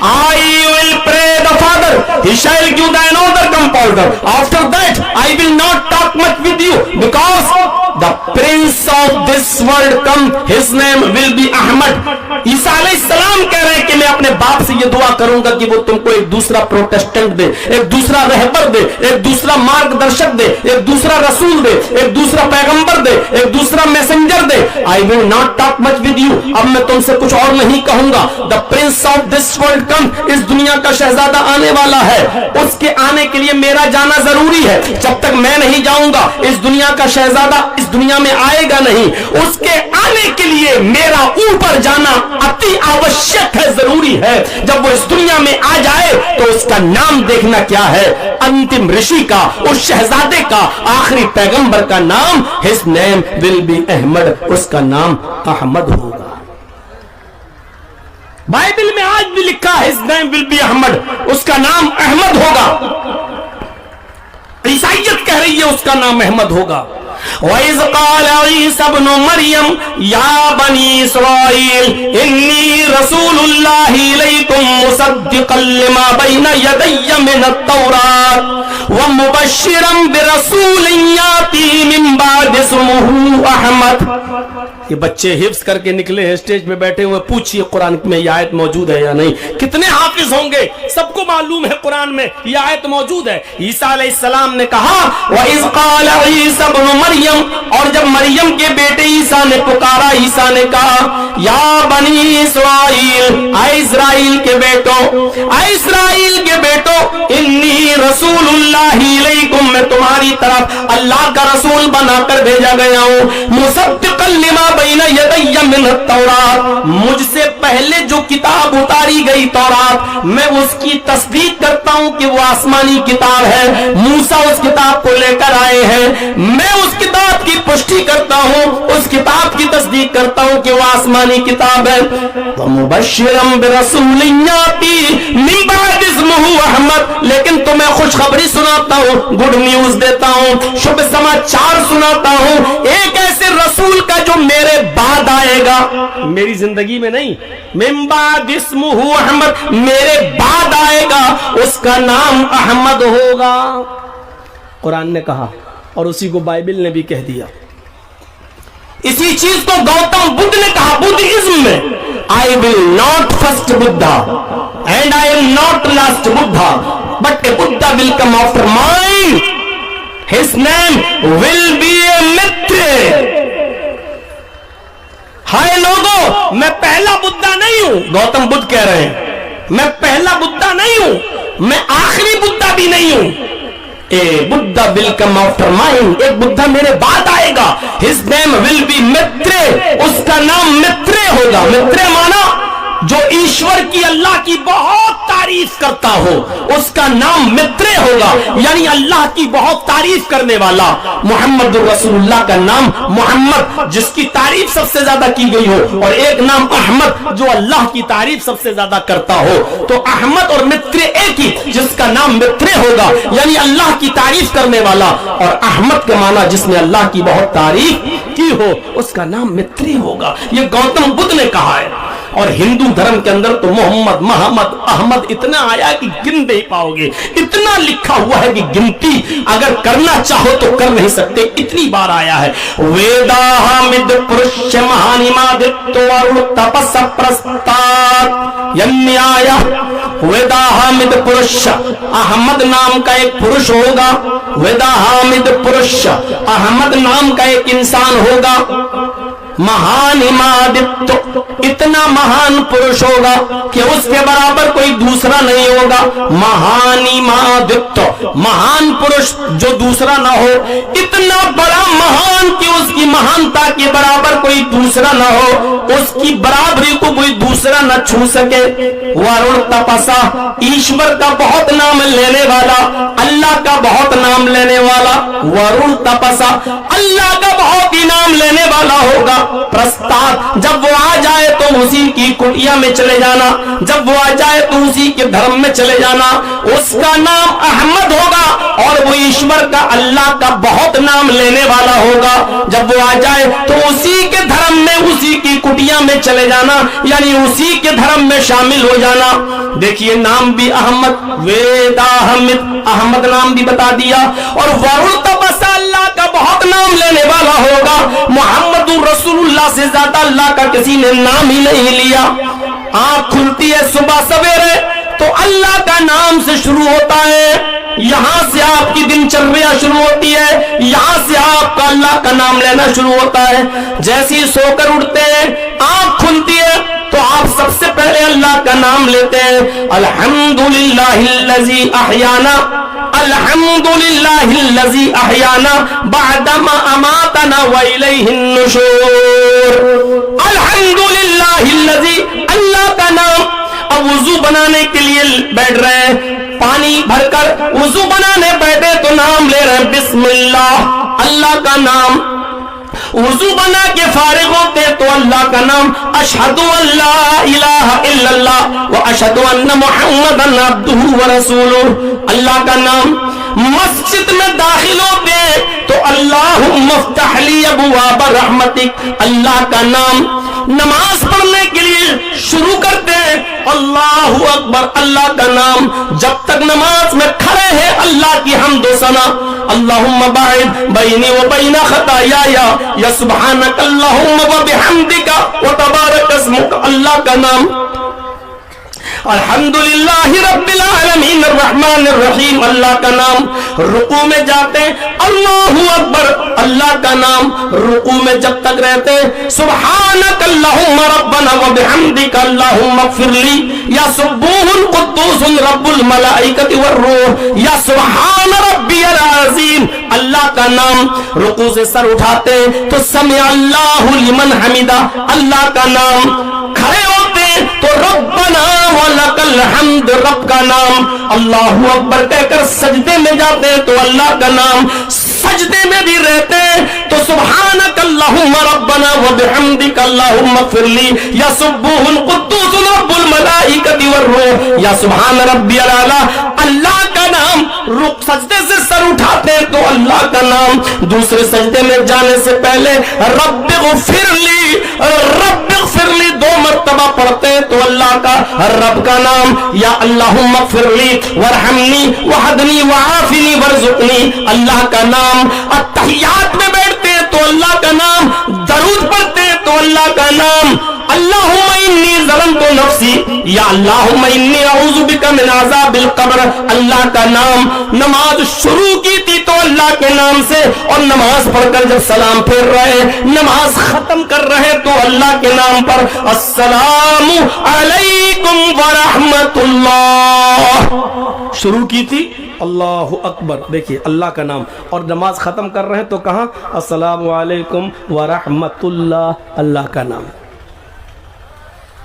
Speaker 1: I will pray the Father, he shall give thee another comforter. After that, I will not talk much with you, because the prince of this world come, his name will be Ahmad. عیسیٰ علیہ السلام کہہ رہے ہیں کہ میں اپنے باپ سے یہ دعا کروں گا کہ وہ تم کو ایک دوسرا پروٹسٹنٹ دے، ایک دوسرا رہبر دے، ایک دوسرا مارگ درشک دے، ایک دوسرا رسول دے، ایک دوسرا پیغمبر دے، ایک دوسرا messenger they. I will not talk much with you. اب میں تم سے کچھ اور نہیں کہوں گا. The prince of this world come. اس دنیا کا شہزادہ آنے والا ہے. اس کے آنے کے لیے میرا جانا ضروری ہے. جب تک میں نہیں جاؤں گا اس دنیا کا شہزادہ اس دنیا میں آئے گا نہیں. اس کے آنے کے لیے میرا اوپر جانا اتی آوشک ہے، ضروری ہے. جب وہ اس دنیا میں آ جائے تو اس کا نام دیکھنا کیا ہے. انتم رشی کا، اس شہزادے کا، آخری پیغمبر کا نام his name will be Ahmad, اس کا نام احمد ہوگا. بائبل میں آج بھی لکھا his name will be Ahmad, اس کا نام احمد ہوگا. عیسائیت کہہ رہی ہے اس کا نام احمد ہوگا. وَإِذْ قَالَ عِيسَى ابْنُ مَرْيَمَ يَا بَنِي إِسْرَائِيلَ إِنِّي رَسُولُ اللَّهِ إِلَيْكُمْ مُصَدِّقًا لِمَا بَيْنَ يَدَيَّ مِنَ التَّوْرَاةِ وَمُبَشِّرًا بِرَسُولٍ يَأْتِي مِن بَعْدِهِ اسْمُهُ أَحْمَدُ. یہ بچے حفظ کر کے نکلے ہیں اسٹیج پہ بیٹھے ہوئے، پوچھئے قرآن میں یہ آیت موجود ہے یا نہیں. کتنے حافظ ہوں گے؟ سب کو معلوم ہے قرآن میں یہ آیت موجود ہے. عیسیٰ علیہ السلام نے کہا وَإِذْ قَالَ عِيسَى ابْنُ مریم، اور جب مریم کے بیٹے عیسیٰ نے پکارا، عیسیٰ نے کہا یا بنی اسرائیل، اے اسرائیل کے بیٹو، اے اسرائیل کے بیٹو، انی رسول اللہ علیکم، میں تمہاری طرف اللہ کا رسول بنا کر بھیجا گیا ہوں. مصدقا لما بین یدی من التوراۃ، مجھ سے پہلے جو کتاب اتاری گئی تورات، میں اس کی تصدیق کرتا ہوں کہ وہ آسمانی کتاب ہے. موسیٰ اس کتاب کو لے کر آئے ہیں، میں اس کتاب کی پشٹی کرتا ہوں، اس کتاب کی تصدیق کرتا ہوں کہ وہ آسمانی کتاب ہے. وَمُبَشِّرًا بِرَسُولٍ يَأْتِي مِن بَعْدِ اسْمُهُ احمد، لیکن تمہیں خوشخبری سناتا ہوں، گڈ نیوز دیتا ہوں، شبھ سماچار سناتا ہوں، ایک ایسے رسول کا جو میرے بعد آئے گا، میری زندگی میں نہیں، من بعد اسمہ احمد، میرے بعد آئے گا، اس کا نام احمد ہوگا. قرآن نے کہا اور اسی کو بائبل نے بھی کہہ دیا. اسی چیز کو گوتم بدھ نے کہا بدھزم میں، I will not first Buddha and I am not last Buddha, but a Buddha will come after mine. His name will be a Mitra. ہائے لوگو، میں پہلا بدھا نہیں ہوں. گوتم بدھ کہہ رہے ہیں میں پہلا بدھا نہیں ہوں، میں آخری بدھا بھی نہیں ہوں. اے Buddha will come after mine، ایک بدھا میرے بعد آئے گا. his name will be مترے، اس کا نام مترے ہوگا. مترے مانا جو ایشور کی، اللہ کی بہت تعریف کرتا ہو، اس کا نام مترے ہوگا، یعنی اللہ کی بہت تعریف کرنے والا. محمد الرسول اللہ کا نام محمد، جس کی تعریف سب سے زیادہ کی گئی ہو، اور ایک نام احمد جو اللہ کی تعریف سب سے زیادہ کرتا ہو. تو احمد اور مترے ایک ہی، جس کا نام مترے ہوگا یعنی اللہ کی تعریف کرنے والا، اور احمد کا معنی جس نے اللہ کی بہت تعریف کی ہو، اس کا نام مترے ہوگا. یہ گوتم بدھ نے کہا ہے. اور ہندو دھرم کے اندر تو محمد احمد اتنا آیا کہ گن نہیں پاؤ گے، اتنا لکھا ہوا ہے کہ گنتی اگر کرنا چاہو تو کر نہیں سکتے، اتنی بار آیا ہے. ویدا حامد پرش مہانیمادتو ورو تپس پرستات، یعنی آیا ویدا حامد پرش، احمد نام کا ایک پرش ہوگا. ویدا حامد پرش، احمد نام کا ایک انسان ہوگا. مہان امادت، اتنا مہان پرش ہوگا کہ اس کے برابر کوئی دوسرا نہیں ہوگا. مہان امادت، مہان پرش جو دوسرا نہ ہو، اتنا بڑا مہان کہ اس کی مہانتا کے برابر کوئی دوسرا نہ ہو، اس کی برابری کو کوئی دوسرا نہ چھو سکے. ورن تپسا، ایشور کا بہت نام لینے والا، اللہ کا بہت نام لینے والا. ورن تپسا، اللہ کا بہت ہی نام لینے والا ہوگا. پرستاد، جب وہ آ جائے تو اسی کی کٹیا میں چلے جانا، جب وہ آ جائے تو اسی کے دھرم میں چلے جانا. اس کا نام احمد ہوگا، اور وہ ایشور کا، اللہ کا بہت نام لینے والا ہوگا. جب وہ آ جائے تو اسی کے دھرم میں، اسی کی کٹیا میں چلے جانا، یعنی اسی کے دھرم میں شامل ہو جانا. دیکھیے نام بھی احمد، ویدا حمد، احمد نام بھی بتا دیا. اور ورن تپسا، اللہ کا بہت نام لینے والا ہوگا، محمد رسول اللہ سے زیادہ اللہ کا کسی نے نام ہی نہیں لیا۔ آنکھ کھلتی ہے صبح سویرے تو اللہ کا نام سے شروع ہوتا ہے، یہاں سے آپ کی دن چریا شروع ہوتی ہے، یہاں سے آپ کا اللہ کا نام لینا شروع ہوتا ہے۔ جیسے ہی سو کر اٹھتے ہیں، آنکھ کھلتی ہے تو آپ سب سے پہلے اللہ کا نام لیتے ہیں، الحمدللہ الذی احیانا، الحمدللہ الذی احیانا بعدما اماتنا والیہ النشور۔ الحمدللہ الذی، اللہ کا نام۔ اب وضو بنانے کے لیے بیٹھ رہے ہیں، پانی بھر کر وضو بنانے بیٹھے تو نام لے رہے ہیں، بسم اللہ، اللہ کا نام۔ وضو بنا کے فارغ ہوتے تو اللہ کا نام، اشہد ان لا الہ الا اللہ و اشہد ان محمدًا عبدہ و رسولہ، اللہ کا نام۔ مسجد میں داخل ہوتے تو اللہم افتح لی ابواب رحمتک، اللہ کا نام۔ نماز پڑھنے کے لیے شروع کرتے ہیں، اللہ اکبر، اللہ کا نام۔ جب تک نماز میں کھڑے ہیں اللہ کی حمد و ثنا، اللہم باعد بینی و بین خطایایا یا سبحانک اللہم و بحمدک و تبارک اسمک، اللہ کا نام۔ الحمدللہ رب العالمین الرحمن الرحیم، اللہ کا نام۔ رکوع میں جاتے اللہ اکبر، اللہ کا نام۔ رکوع میں جب تک رہتے سبحانک اللہم ربنا و بحمدک اللہم اغفر لی یا سبوح قدوس رب الملائکۃ والروح یا سبحان ربی العظیم، اللہ کا نام۔ رکوع سے سر اٹھاتے تو سمع اللہ لمن حمدہ، اللہ کا نام۔ کھڑے ہوتے تو ربنا ولک الحمد، رب کا نام۔ اللہ اکبر کہہ کر سجدے میں جاتے تو اللہ کا نام۔ سجدے میں بھی رہتے تو سبحانک اللہم ربنا وبحمدک اللہم اغفر لی یا سبوح قدوس رب الملائکۃ والروح یا سبحان ربی الاعلی، اللہ کا نام۔ رک سجدے سے سر اٹھاتے تو اللہ کا نام۔ دوسرے سجدے میں جانے سے پہلے رب اغفر لی، رب اغفر لی 2 مرتبہ پڑھتے تو اللہ کا رب کا نام۔ یا اللہم اغفر لی وارحمنی وحدنی وعافنی وارزقنی، اللہ کا نام۔ التحیات میں بیٹھتے تو اللہ کا نام، درود پڑھتے تو اللہ کا نام۔ اللہم انی ظلمت نفسی، یا اللہم انی اعوذ بک من عذاب القبر، اللہ کا نام۔ نماز شروع کی تھی تو اللہ کے نام سے، اور نماز پڑھ کر جب سلام پھیر رہے، نماز ختم کر رہے تو اللہ کے نام پر، السلام علیکم ورحمۃ اللہ، شروع کی تھی اللہ اکبر، دیکھیے اللہ کا نام، اور نماز ختم کر رہے تو کہاں، السلام علیکم ورحمۃ اللہ، اللہ کا نام۔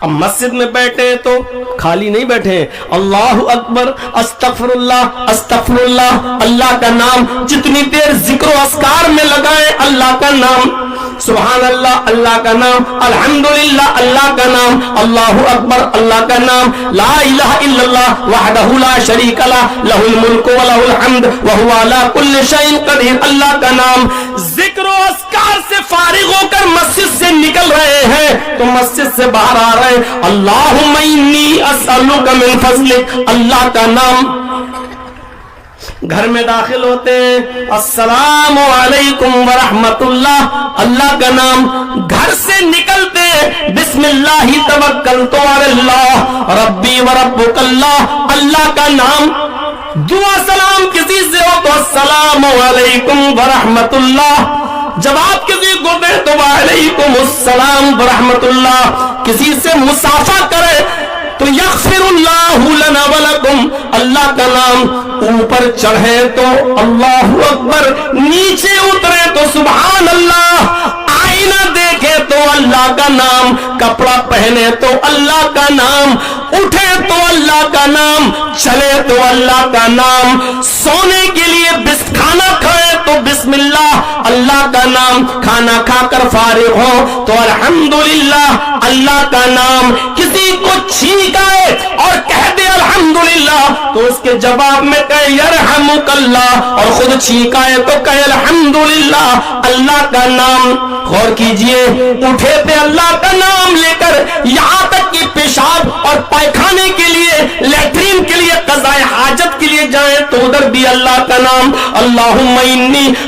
Speaker 1: اب مسجد میں بیٹھے تو خالی نہیں بیٹھے، اللہ اکبر، استغفر اللہ، استغفر اللہ، اللہ کا نام۔ جتنی دیر ذکر و اذکار میں لگائیں اللہ کا نام، سبحان اللہ، اللہ کا نام، الحمدللہ، اللہ کا نام، اللہ اکبر، اللہ کا نام، لا الہ الا اللہ وحدہ لا شریک لہ، لہ الملک و لہ الحمد وہو علی کل شیء قدیر، اللہ کا نام۔ ذکر و اذکار سے فارغ ہو کر مسجد سے نکل رہے ہیں تو مسجد سے باہر آ رہے ہیں، اللہم انی اسألک من فضلک، اللہ کا نام۔ گھر میں داخل ہوتے ہیں، السلام علیکم ورحمت اللہ، اللہ کا نام۔ گھر سے نکلتے بسم اللہ توکلت علی اللہ ربی وربک اللہ، اللہ کا نام۔ دعا سلام کسی سے ہو تو السلام علیکم ورحمت اللہ، جب آپ کسی کو دیں تو وعلیکم السلام ورحمت اللہ، کسی سے مصافحہ کرے تو یغفر اللہ لنا ولکم، اللہ کا نام۔ اوپر چڑھے تو اللہ اکبر، نیچے اترے تو سبحان اللہ، آئینہ دیکھے تو اللہ کا نام، کپڑا پہنے تو اللہ کا نام، اٹھے تو اللہ کا نام، چلے تو اللہ کا نام، سونے کے لیے کھانا کھائے تو بسم اللہ، اللہ کا نام۔ کھانا کھا کر فارغ ہو تو الحمدللہ، اللہ کا نام۔ کسی کو چھینک آئے اور کہہ دے الحمدللہ تو اس کے جواب میں کہے یرحمک اللہ، اور خود چھینک آئے تو کہے الحمدللہ، اللہ کا نام۔ غور کیجئے، اٹھے تھے اللہ کا نام لے کر، یہاں تک کہ پیشاب اور پائخانے کے لیے، لیٹرین کے لیے، قضاء حاجت کے لیے جائیں تو ادھر بھی اللہ کا نام۔ اللہم انی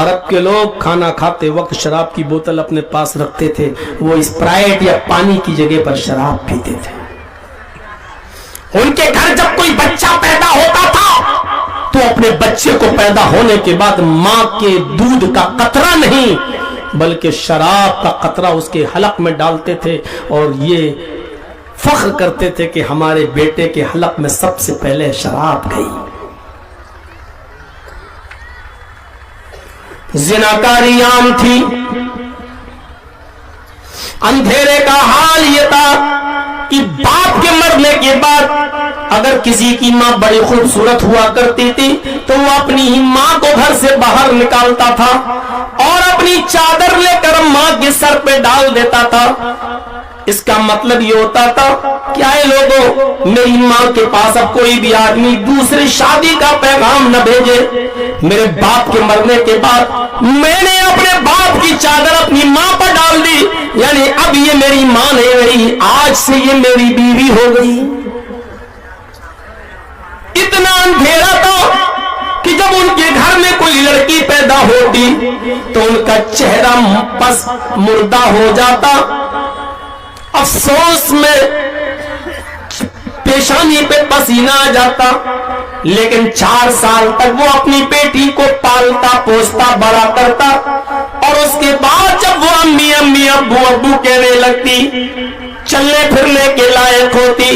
Speaker 1: عرب کے لوگ کھانا کھاتے وقت شراب کی بوتل اپنے پاس رکھتے تھے، وہ اسپرائٹ یا پانی کی جگہ پر شراب پیتے تھے۔ ان کے گھر جب کوئی بچہ پیدا ہوتا تھا تو اپنے بچے کو پیدا ہونے کے بعد ماں کے دودھ کا قطرہ نہیں بلکہ شراب کا قطرہ اس کے حلق میں ڈالتے تھے، اور یہ فخر کرتے تھے کہ ہمارے بیٹے کے حلق میں سب سے پہلے شراب گئی۔ زناکاری عام تھی۔ اندھیرے کا حال یہ تھا کہ باپ کے مرنے کے بعد اگر کسی کی ماں بڑی خوبصورت ہوا کرتی تھی تو وہ اپنی ہی ماں کو گھر سے باہر نکالتا تھا اور اپنی چادر لے کر ماں کے سر پہ ڈال دیتا تھا۔ اس کا مطلب یہ ہوتا تھا کہ اے لوگوں، میری ماں کے پاس اب کوئی بھی آدمی دوسری شادی کا پیغام نہ بھیجے۔ میرے باپ کے مرنے کے بعد میں نے اپنے باپ کی چادر اپنی ماں پر ڈال دی، یعنی اب یہ میری ماں نہیں رہی، آج سے یہ میری بیوی ہو گئی۔ اتنا اندھیرا تھا کہ جب ان کے گھر میں کوئی لڑکی پیدا ہوتی تو ان کا چہرہ پس مردہ ہو جاتا، افسوس میں پیشانی پہ پسینہ آ جاتا، لیکن 4 سال تک وہ اپنی بیٹی کو پالتا پوستا بڑا کرتا، اور اس کے بعد جب وہ امی امی ابو ابو کہنے لگتی، چلنے پھرنے کے لائق ہوتی،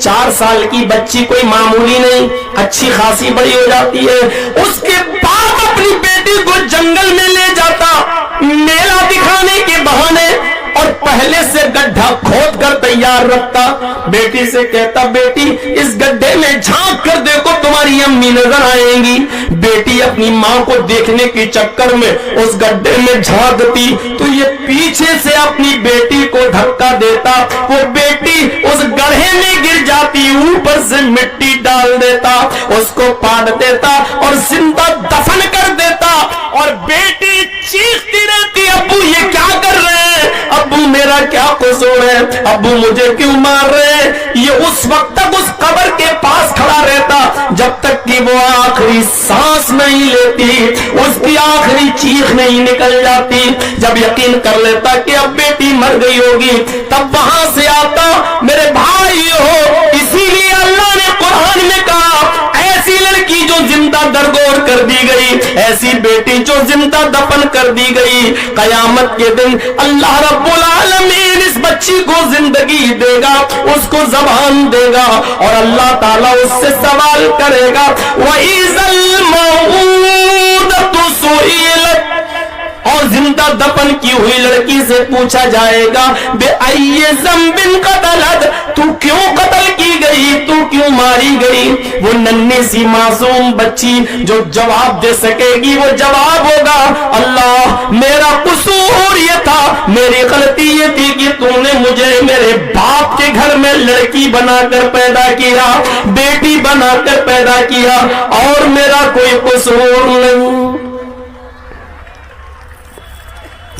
Speaker 1: 4 سال کی بچی کوئی معمولی نہیں، اچھی خاصی بڑی ہو جاتی ہے، اس کے بعد اپنی بیٹی کو جنگل میں لے جاتا میلہ دکھانے کے بہانے، اور پہلے سے گڈھا کھود کر تیار رکھتا، بیٹی سے کہتا بیٹی اس گڈھے میں جھانک کر دیکھو تمہاری امی نظر آئیں گی۔ بیٹی اپنی ماں کو دیکھنے کے چکر میں اس گڈھے میں جھانکتی تو یہ پیچھے سے اپنی بیٹی کو دھکا دیتا، وہ بیٹی اس گڑھے میں گر جاتی، اوپر سے مٹی ڈال دیتا، اس کو پاٹ دیتا اور زندہ دفن کر دیتا، اور بیٹی چیختی رہتی ابو یہ کیا کر رہے ہیں، ابو میرا کیا قصور ہے، ابو مجھے کیوں مار رہے ہیں۔ یہ اس وقت تک اس قبر کے پاس کھڑا رہتا جب تک کہ وہ آخری سانس نہیں لیتی، اس کی آخری چیخ نہیں نکل جاتی۔ جب یقین کر لیتا کہ اب بیٹی مر گئی ہوگی تب وہاں سے آتا، میرے بھائی ہو، اسی لیے اللہ نے قرآن میں کہا ایسی لڑکی جو زندہ درگور کر دی گئی، ایسی بیٹی جو زندہ دفن کر دی گئی، قیامت کے دن اللہ رب العالمین اس بچی کو زندگی دے گا، اس کو زبان دے گا، اور اللہ تعالیٰ اس سے سوال کرے گا وَإِذَا الْمَوْءُودَةُ سُئِلَتْ، اور زندہ دفن کی ہوئی لڑکی سے پوچھا جائے گا بِأَيِّ ذَنبٍ قَتَلَتْ، تو کیوں قتل کی گئی، تو کیوں ماری گئی۔ وہ ننھی سی معصوم بچی جو جواب دے سکے گی وہ جواب ہوگا اللہ میرا قصور یہ تھا، میری غلطی یہ تھی کہ تم نے مجھے میرے باپ کے گھر میں لڑکی بنا کر پیدا کیا، بیٹی بنا کر پیدا کیا، اور میرا کوئی قصور نہیں۔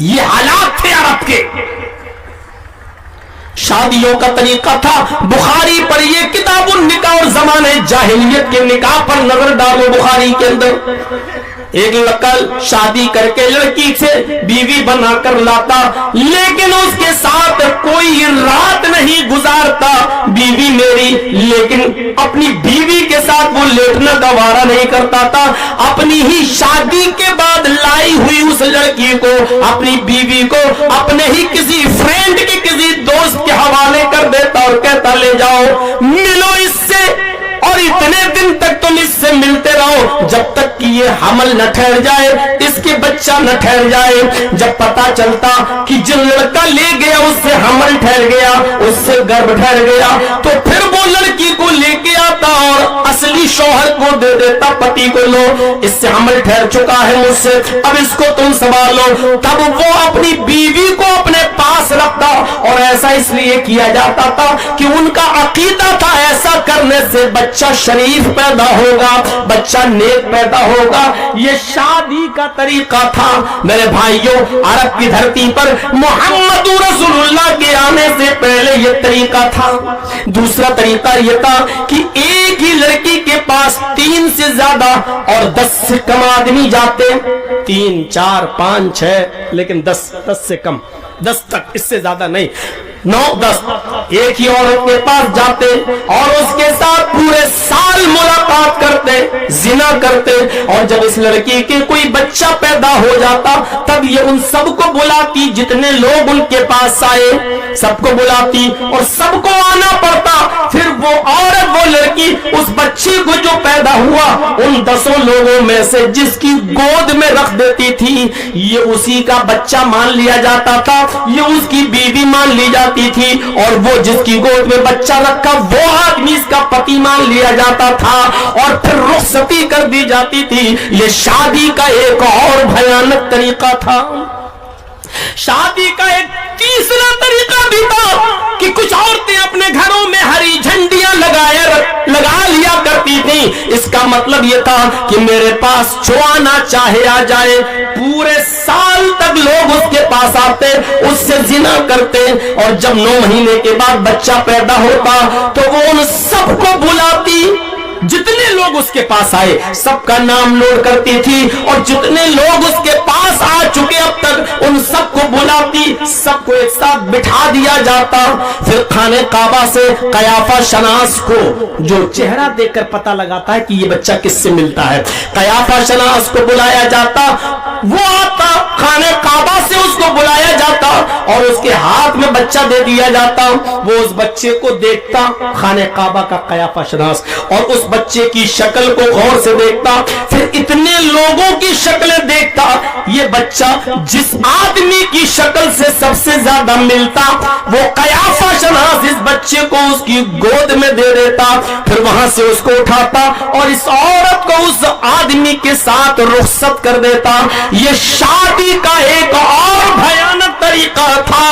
Speaker 1: یہ حالات تھے عرب کے۔ شادیوں کا طریقہ تھا، بخاری پر یہ کتاب النکاح اور زمانے جاہلیت کے نکاح پر نظر ڈالو، بخاری کے اندر ایک لکل شادی کر کے لڑکی سے بیوی بنا کر لاتا، لیکن اس کے ساتھ کوئی رات نہیں گزارتا، بیوی میری، لیکن اپنی بیوی کے ساتھ وہ لیٹنا گوارا نہیں کرتا تھا، اپنی ہی شادی کے بعد لائی ہوئی اس لڑکی کو، اپنی بیوی کو اپنے ہی کسی فرینڈ کے کسی دوست کے حوالے کر دیتا اور کہتا لے جاؤ ملو اس سے، اور اتنے دن تک تم اس سے ملتے رہو جب تک کہ یہ حمل نہ ٹھہر جائے، اس کے بچہ نہ ٹھہر جائے۔ جب پتا چلتا کہ جن لڑکا لے گیا اس سے حمل ٹھہر گیا، اس سے گربھ ٹھہر گیا، تو پھر وہ لڑکی کو لے کے آتا اور اصلی شوہر کو دے دیتا، پتی کو، لو اس سے حمل ٹھہر چکا ہے مجھ سے، اب اس کو تم سنبھالو۔ تب وہ اپنی بیوی کو اپنے پاس رکھتا، اور ایسا اس لیے کیا جاتا تھا کہ ان کا عقیدہ تھا ایسا کرنے سے بچہ شریف پیدا ہوگا، بچہ نیک پیدا ہوگا۔ یہ شادی کا طریقہ تھا میرے بھائیوں۔ عرب کی دھرتی پر محمد رسول اللہ کے آنے سے پہلے یہ یہ طریقہ تھا۔ دوسرا طریقہ یہ تھا کہ ایک ہی لڑکی کے پاس 3 سے زیادہ اور 10 سے کم آدمی جاتے، 3 4 5 6 لیکن 10 سے کم، 10 تک، اس سے زیادہ نہیں، 9 10 ایک ہی عورت کے پاس جاتے اور اس کے ساتھ پورے سال ملاقات کرتے، زنا کرتے، اور جب اس لڑکی کے کوئی بچہ پیدا ہو جاتا تب یہ ان سب کو بلاتی، جتنے لوگ ان کے پاس آئے سب کو بلاتی اور سب کو آنا پڑتا۔ پھر وہ عورت، وہ لڑکی اس بچے کو جو پیدا ہوا ان 10 لوگوں میں سے جس کی گود میں رکھ دیتی تھی، یہ اسی کا بچہ مان لیا جاتا تھا، یہ اس کی بیوی مان لی جاتی تھی، اور وہ جس کی گود میں بچہ رکھا وہ آدمی اس کا پتی مان لیا جاتا تھا، اور پھر رخصتی کر دی جاتی تھی۔ یہ شادی کا ایک اور بھیانک طریقہ تھا۔ شادی کا ایک تیسرا طریقہ بھی تھا کہ کچھ عورتیں اپنے گھروں میں ہری جھنڈیاں لگا لیا کرتی تھیں۔ اس کا مطلب یہ تھا کہ میرے پاس جو آنا چاہے آ جائے، پورے سال تک لوگ اس کے پاس آتے، اس سے زنا کرتے، اور جب 9 مہینے کے بعد بچہ پیدا ہوتا تو وہ ان سب کو بلاتی، جتنے لوگ اس کے پاس آئے سب کا نام نوٹ کرتی تھی، اور جتنے لوگ اس کے پاس آ چکے اب تک ان سب کو بلاتی، سب کو ایک ساتھ بٹھا دیا جاتا۔ پھر خانہ کعبہ سے قیافہ شناس کو، جو چہرہ دیکھ کر پتہ لگاتا ہے کہ یہ بچہ کس سے ملتا ہے، قیافہ شناس کو بلایا جاتا، وہ آتا، خانہ کعبہ سے اس کو بلایا جاتا اور اس کے ہاتھ میں بچہ دے دیا جاتا۔ وہ اس بچے کو دیکھتا، خانہ کعبہ کا قیافہ شناس، اور اس بچے کی شکل کو غور سے دیکھتا، پھر اتنے لوگوں کی شکلیں دیکھتا، یہ بچہ جس آدمی کی شکل سے سب سے زیادہ ملتا وہ قیافہ شناس اس بچے کو اس کی گود میں دے دیتا، پھر وہاں سے اس کو اٹھاتا اور اس عورت کو اس آدمی کے ساتھ رخصت کر دیتا۔ یہ شادی کا ایک اور بھیانک طریقہ تھا۔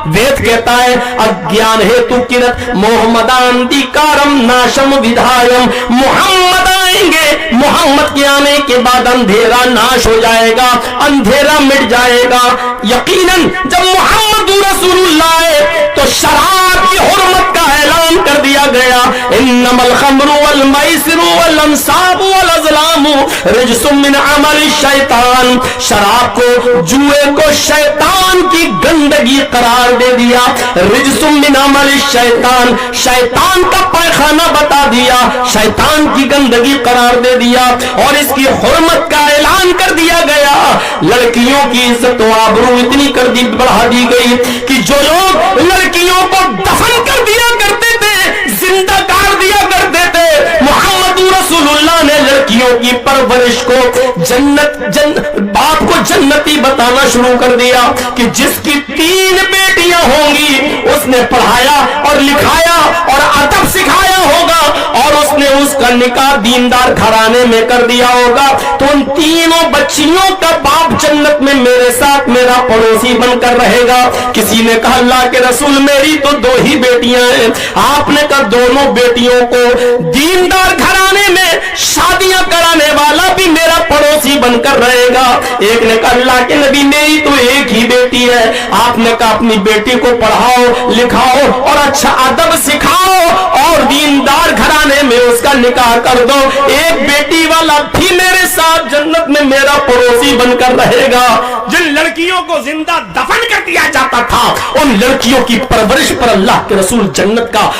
Speaker 1: وید کہتا ہے اگیان ہیتو کرت محمدان کارم ناشم ودھایم، محمد آئیں گے، محمد کے آنے کے بعد اندھیرا ناش ہو جائے گا، اندھیرا مٹ جائے گا۔ یقیناً جب محمد رسول اللہ آئے تو شراب کی حرمت کا اعلان کر دیا گیا، انما الخمر والمیسر والانصاب والازلام رجس من عمل الشیطان، شراب کو، جوئے کو شیطان کی گندگی قرار دے دیا، رجس من عمل الشیطان، شیطان کا پیخانہ بتا دیا، شیطان کی گندگی قرار دے دیا، اور اس کی حرمت کا اعلان کر دیا گیا۔ لڑکیوں کی عزت و آبرو اتنی کر دی، بڑھا دی گئی کہ جو لوگ لڑکیوں کو دفن کر دیا کرتے تھے، زندہ کر دیا کرتے تھے، محمد رسول اللہ نے لڑکیوں کی پرورش کو باپ کو جنتی بتانا شروع کر دیا کہ جس کی 3 بیٹیاں ہوں گی اس نے پڑھایا اور لکھایا اور ادب سکھایا ہوگا، اور اس نے اس کا نکاح دیندار گھرانے میں کر دیا ہوگا، تو ان 3 بچیوں کا باپ جنت میں میرے ساتھ میرا پڑوسی بن کر رہے گا۔ کسی نے کہا اللہ کے رسول میری تو 2 ہی بیٹیاں ہیں، آپ نے کہا دونوں بیٹیوں کو دیندار گھرانے میں شادیاں کرانے والا بھی میرا پڑوسی بن کر رہے گا۔ ایک نے کہا اللہ کے نبی میری تو ایک ہی بیٹی ہے، آپ نے کہا اپنی بیٹی کو پڑھاؤ لکھاؤ اور اچھا ادب سکھاؤ اور دیندار گھرانے میں اس کا نکاح کر دو، ایک بیٹی والا بھی میرے ساتھ جنت میں میرا پڑوسی بن کر رہے گا۔ جن لڑکیوں کو زندہ دفن کر دیا جاتا تھا ان لڑکیوں کی پرورش پر اللہ کے رسول جنت کا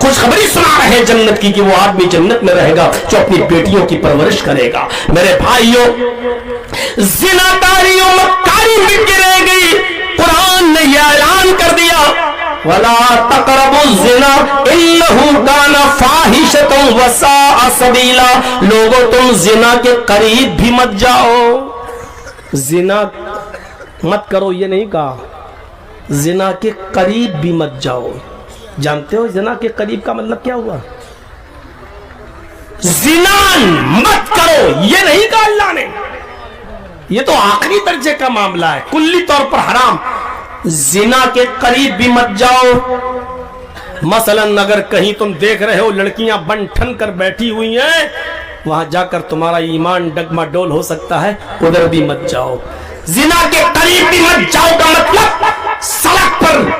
Speaker 1: خوشخبری سنا رہے جنت کی کہ وہ آدمی جنت میں رہے گا جو اپنی بیٹیوں کی پرورش کرے گا۔ میرے بھائیوں، زناکاری و مکاری مٹ کے رہ گئی، قرآن نے یہ اعلان کر دیا وَلَا تَقْرَبُوا الزِّنَا إِنَّهُ كَانَ فَاحِشَةً وَسَاءَ سَبِيلًا، لوگوں تم زنا کے قریب بھی مت جاؤ، زنا مت کرو یہ نہیں کہا، زنا کے قریب بھی مت جاؤ۔ جانتے ہو زنا کے قریب کا مطلب کیا ہوا؟ زنا مت کرو یہ نہیں کہا اللہ نے، یہ تو آخری درجے کا معاملہ ہے، کلی طور پر حرام۔ زنا کے قریب بھی مت جاؤ۔ مثلا اگر کہیں تم دیکھ رہے ہو لڑکیاں بن ٹھن کر بیٹھی ہوئی ہیں، وہاں جا کر تمہارا ایمان ڈگما ڈول ہو سکتا ہے، ادھر بھی مت جاؤ۔ زنا کے قریب بھی مت جاؤ کا مطلب سڑک پر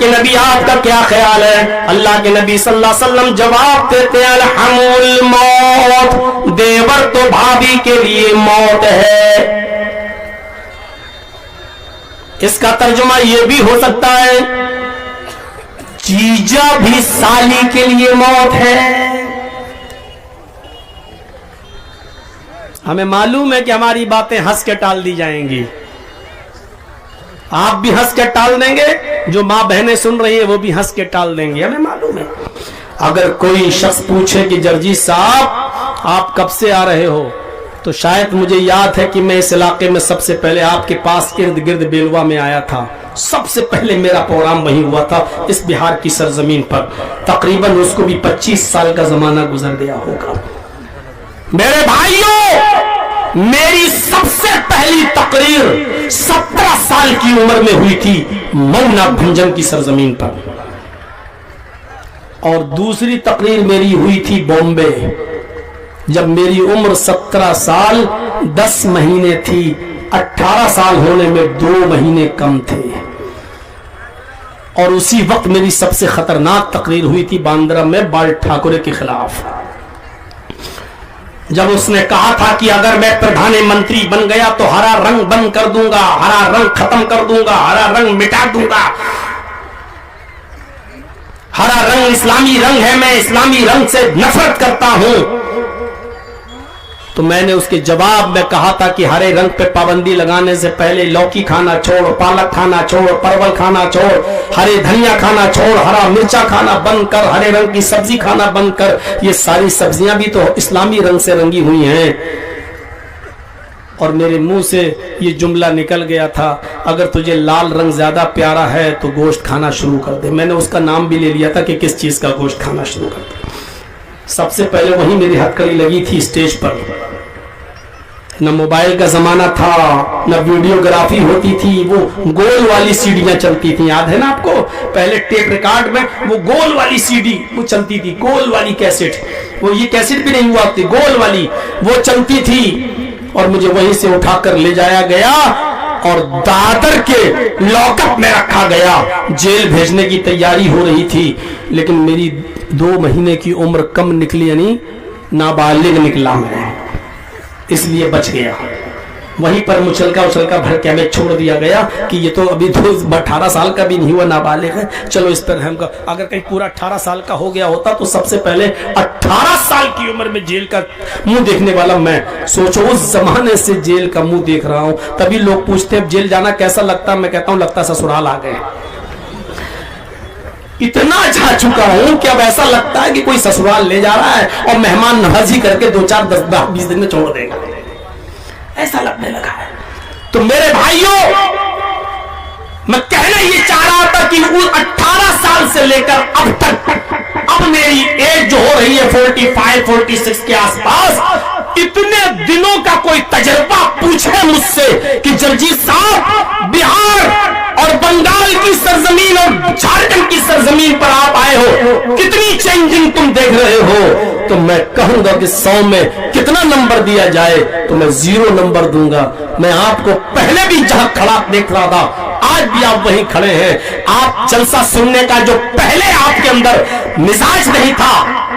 Speaker 2: کے نبی آپ کا کیا خیال ہے؟ اللہ کے نبی صلی اللہ علیہ وسلم جواب دیتے ہیں الحم الموت، دیور تو بھابھی کے لیے موت ہے۔ اس کا ترجمہ یہ بھی ہو سکتا ہے جیجا بھی سالی کے لیے موت ہے۔
Speaker 1: ہمیں معلوم ہے کہ ہماری باتیں ہنس کے ٹال دی جائیں گی، آپ بھی ہنس کے ٹال دیں گے، جو ماں بہنیں سن رہی ہیں وہ بھی ہنس کے ٹال دیں گے، ہمیں معلوم ہے۔
Speaker 2: اگر کوئی شخص پوچھے کہ جرجی صاحب
Speaker 1: آپ کب سے آ رہے ہو، تو شاید مجھے یاد ہے کہ میں اس علاقے میں سب سے پہلے آپ کے پاس ارد گرد بیلوا میں آیا تھا، سب سے پہلے میرا پروگرام وہیں ہوا تھا اس بہار کی سرزمین پر، تقریباً اس کو بھی 25 سال کا زمانہ گزر گیا ہوگا۔
Speaker 2: میرے بھائیوں، میری سب سے پہلی تقریر 17 سال کی عمر میں ہوئی تھی مونا بھنجن کی سرزمین پر،
Speaker 1: اور دوسری تقریر میری ہوئی تھی بامبے، جب میری عمر 17 سال 10 مہینے تھی، 18 سال ہونے میں 2 مہینے کم تھے، اور اسی وقت میری سب سے خطرناک تقریر ہوئی تھی باندرا میں بال ٹھاکرے کے خلاف،
Speaker 2: جب اس نے کہا تھا کہ اگر میں پردھان منتری بن گیا تو ہرا رنگ بند کر دوں گا، ہرا رنگ ختم کر دوں گا، ہرا رنگ مٹا دوں گا، ہرا رنگ اسلامی رنگ ہے، میں اسلامی رنگ سے نفرت کرتا ہوں۔
Speaker 1: تو میں نے اس کے جواب میں کہا تھا کہ ہرے رنگ پہ پابندی لگانے سے پہلے لوکی کھانا چھوڑ، پالک کھانا چھوڑ، پرول کھانا چھوڑ، ہرے دھنیا کھانا چھوڑ، ہرا مرچا کھانا بند کر، ہرے رنگ کی سبزی کھانا بند کر، یہ ساری سبزیاں بھی تو اسلامی رنگ سے رنگی ہوئی ہیں۔ اور میرے منہ سے یہ جملہ نکل گیا تھا اگر تجھے لال رنگ زیادہ پیارا ہے تو گوشت کھانا شروع کر دے۔ میں نے اس کا نام بھی لے لیا تھا کہ کس چیز کا گوشت کھانا شروع کر دے۔ سب سے پہلے وہی میری ہتھکڑی لگی تھی اسٹیج پر، نہ موبائل کا زمانہ تھا، نہ ویڈیوگرافی ہوتی تھی، وہ گول والی سیڈیاں چلتی تھیں، یاد ہے نا آپ کو؟ پہلے ٹیپ ریکارڈ میں وہ گول والی سی ڈی وہ چلتی تھی، گول والی کیسٹ، وہ یہ کیسٹ بھی نہیں ہوا تھی، گول والی وہ چلتی تھی، اور مجھے وہیں سے اٹھا کر لے جایا گیا اور دادر کے لاک اپ میں رکھا گیا، جیل بھیجنے کی تیاری ہو رہی تھی، لیکن میری 2 مہینے کی عمر کم نکلی، یعنی نابالغ نکلا میں، اس لیے بچ گیا۔ وہیں پر مچلکا اچلکا بھر کے ہمیں چھوڑ دیا گیا کہ یہ تو ابھی 18 سال کا بھی نہیں ہوا، نابالغ ہے، چلو اس پر ہم کا، اگر کہیں پورا 18 سال کا ہو گیا ہوتا تو سب سے پہلے 18 سال کی عمر میں جیل کا منہ دیکھنے والا میں، سوچو اس زمانے سے جیل کا منہ دیکھ رہا ہوں۔ تبھی لوگ پوچھتے ہیں جیل جانا کیسا لگتا، میں کہتا ہوں لگتا سسرال آ گئے، اتنا جا چکا ہوں کہ اب ایسا لگتا ہے کہ کوئی سسرال لے جا رہا ہے اور مہمان نوازی کر کے 2 4 10 20 دن میں چھوڑ دے گا، ایسا لگنے لگا ہے۔ تو میرے بھائیوں، میں کہنا یہ چاہ رہا تھا کہ 18 سال سے لے کر اب تک، اب میری ایج جو ہو رہی ہے 45 46 کے آس پاس، اتنے دنوں کا کوئی تجربہ پوچھے مجھ سے کہ جرجیت صاحب بہار اور بنگال کی سرزمین اور جھارکھنڈ کی سرزمین پر آپ آئے ہو، کتنی چینجنگ تم دیکھ رہے ہو، تو میں کہوں گا کہ 100 میں کتنا نمبر دیا جائے تو میں 0 نمبر دوں گا۔ میں آپ کو پہلے بھی جہاں کھڑا دیکھ رہا تھا، آج بھی آپ وہیں کھڑے ہیں۔ آپ جلسہ سننے کا جو پہلے آپ کے اندر مزاج نہیں تھا،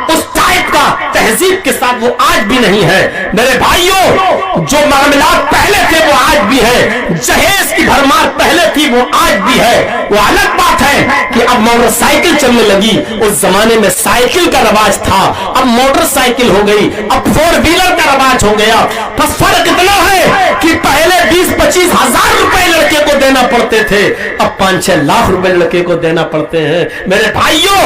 Speaker 1: اس ٹائپ کا تہذیب کے ساتھ، وہ آج بھی نہیں ہے۔ میرے بھائیوں، جو معاملات پہلے تھے وہ آج بھی ہے، جہیز کی بھرمار پہلے تھی وہ آج بھی ہے۔ وہ الگ بات ہے کہ اب موٹر سائیکل چلنے لگی، اس زمانے میں سائیکل کا رواج تھا، اب موٹر سائیکل ہو گئی، اب 4 ویلر کا رواج ہو گیا۔ بس فرق اتنا ہے کہ پہلے 20-25 ہزار روپے لڑکے کو دینا پڑتے تھے، اب 5-6 لاکھ روپے لڑکے کو دینا پڑتے ہیں۔ میرے بھائیوں،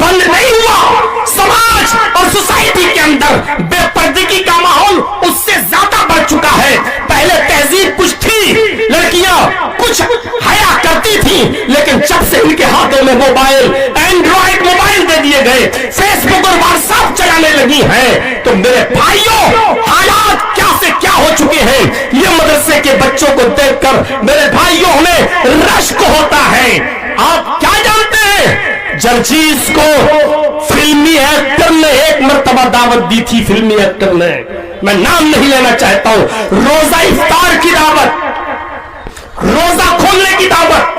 Speaker 1: بند نہیں ہوا، سماج اور سوسائٹی کے اندر بے پردگی کا ماحول اس سے زیادہ بڑھ چکا ہے۔ پہلے تہذیب کچھ تھی، لڑکیاں کچھ حیا کرتی تھی، لیکن جب سے ان کے ہاتھوں میں موبائل، اینڈرائڈ موبائل دے دیے گئے، فیس بک اور واٹس ایپ چلانے لگی ہیں، تو میرے بھائیوں حالات کیا سے کیا ہو چکے ہیں۔ یہ مدرسے کے بچوں کو دیکھ کر میرے بھائیوں ہمیں رشک ہوتا ہے۔ آپ کیا جانتے ہیں، جرجیز کو فلمی ایکٹر نے ایک مرتبہ دعوت دی تھی، فلمی ایکٹر نے، میں نام نہیں لینا چاہتا ہوں، روزہ افطار کی دعوت، روزہ کھولنے کی دعوت،